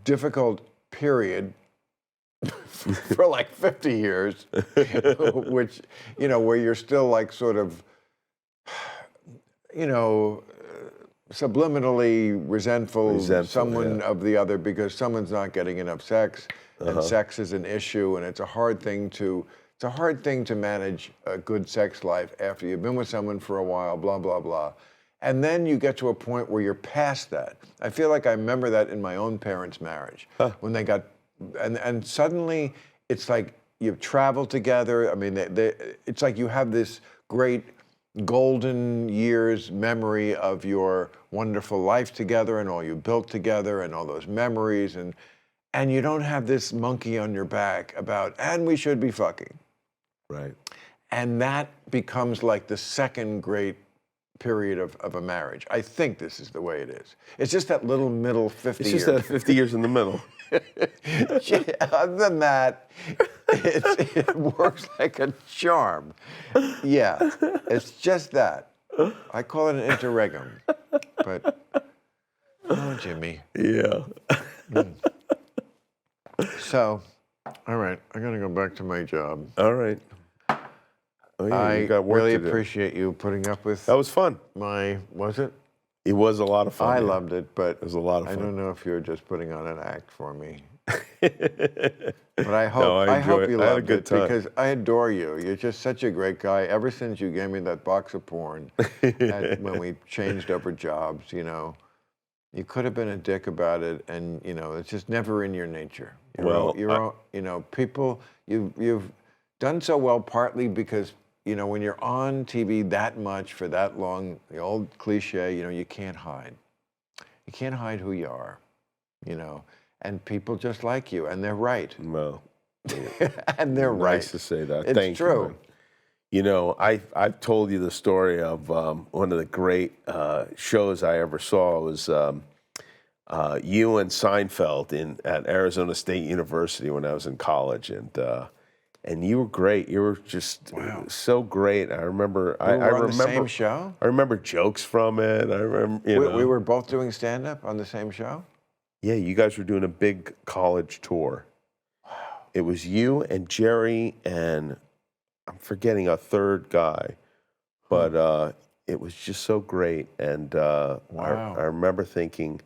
difficult period for like 50 years, which, where you're still like sort of, subliminally resentful someone of the other because someone's not getting enough sex, and sex is an issue, and it's a hard thing to manage a good sex life after you've been with someone for a while, blah, blah, blah. And then you get to a point where you're past that. I feel like I remember that in my own parents' marriage, when they got, and suddenly it's like you've traveled together. I mean, it's like you have this great golden years memory of your wonderful life together and all you built together and all those memories, and you don't have this monkey on your back about, and we should be fucking. Right. And that becomes like the second great period of a marriage. I think this is the way it is. It's just that little middle 50 years. It's just that 50 years in the middle. Other than that, it works like a charm. Yeah, it's just that. I call it an interregnum. But, oh, Jimmy. Yeah. So, all right, I gotta go back to my job. All right. Oh, yeah, I you got work really to do. appreciate you putting up with That was fun. was it? It was a lot of fun. I yeah. loved it, but It was a lot of fun. I don't know if you're just putting on an act for me. But I hope No, I hope enjoyed you it. I had a loved good it time. because I adore you. You're just such a great guy. Ever since you gave me that box of porn when we changed over jobs, You could have been a dick about it, and you know it's just never in your nature. People, you've done so well partly because you know when you're on TV that much for that long, the old cliche, you know, you can't hide. You can't hide who you are, you know, and people just like you, and they're right. Well, and they're right. Nice to say that. It's Thank true. you. Man. You know, I've told you the story of one of the great shows I ever saw was you and Seinfeld at Arizona State University when I was in college, and you were great. You were just so great. I remember. We were on the same show. I remember jokes from it. I remember. We were both doing stand-up on the same show. Yeah, you guys were doing a big college tour. Wow. It was you and Jerry and I'm forgetting a third guy, but it was just so great. And I remember thinking,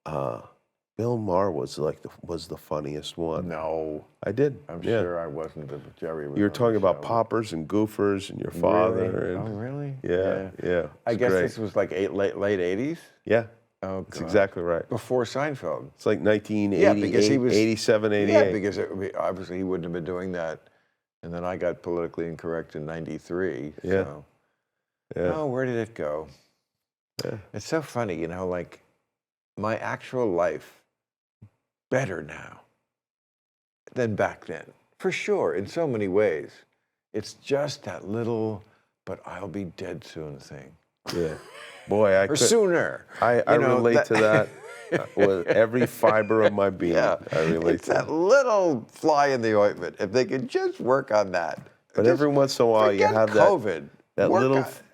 Bill Maher was the funniest one. No, I did. I'm sure I wasn't. But Jerry was. You were talking about poppers and goofers and your father. Really? And, oh, really? Yeah. I guess this was like late '80s. Yeah. Oh, that's exactly right. Before Seinfeld. It's like 1988, because he was 87, 88. Yeah, because obviously he wouldn't have been doing that. And then I got politically incorrect in '93. Yeah. So. Yeah. Oh, where did it go? Yeah. It's so funny, you know, like my actual life better now than back then. For sure, in so many ways. It's just that little, but I'll be dead soon thing. Yeah. Boy, sooner. I relate to that with every fiber of my being. Yeah. I relate it's to that little fly in the ointment. If they could just work on that. But every once in a while you have COVID. that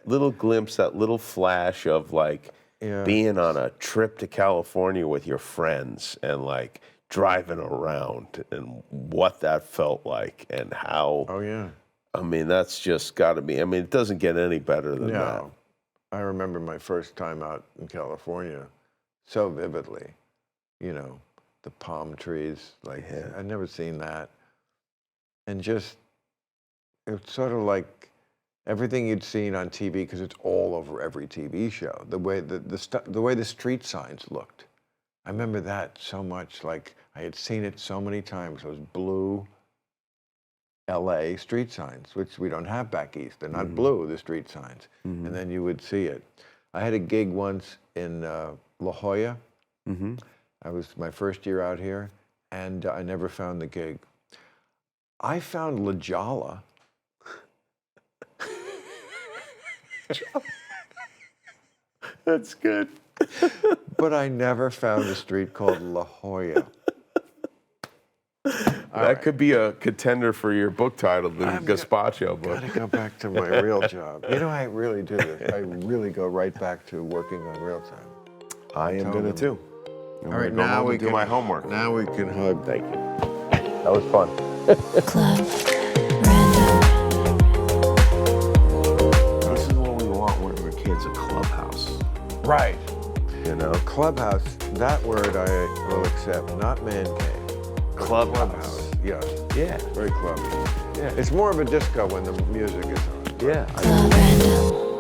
little glimpse, that little flash of like being on a trip to California with your friends and like driving around and what that felt like and how. Oh, yeah. I mean, that's just got to be. I mean, it doesn't get any better than that. I remember my first time out in California so vividly. You know, the palm trees, like I'd never seen that. And just, it's sort of like everything you'd seen on TV, because it's all over every TV show. The way the way the street signs looked. I remember that so much. Like I had seen it so many times. Those blue LA street signs, which we don't have back east. They're not blue, the street signs. And then you would see it. I had a gig once in La Jolla. I was my first year out here, and I never found the gig. I found La Jolla. That's good. But I never found a street called La Jolla. That could be a contender for your book title, the Gazpacho book. Gotta go back to my real job. You know, I really do this. I really go right back to working on real time. I am gonna too. All right, now we do my homework. Now we can hug. Thank you. That was fun. Club Random. This is what we want when we're kids, a clubhouse. Right. You know? Clubhouse, that word I will accept, not man cave. Clubhouse. Yeah. Yeah. Very clubby. Yeah. It's more of a disco when the music is on. Yeah. Club Random.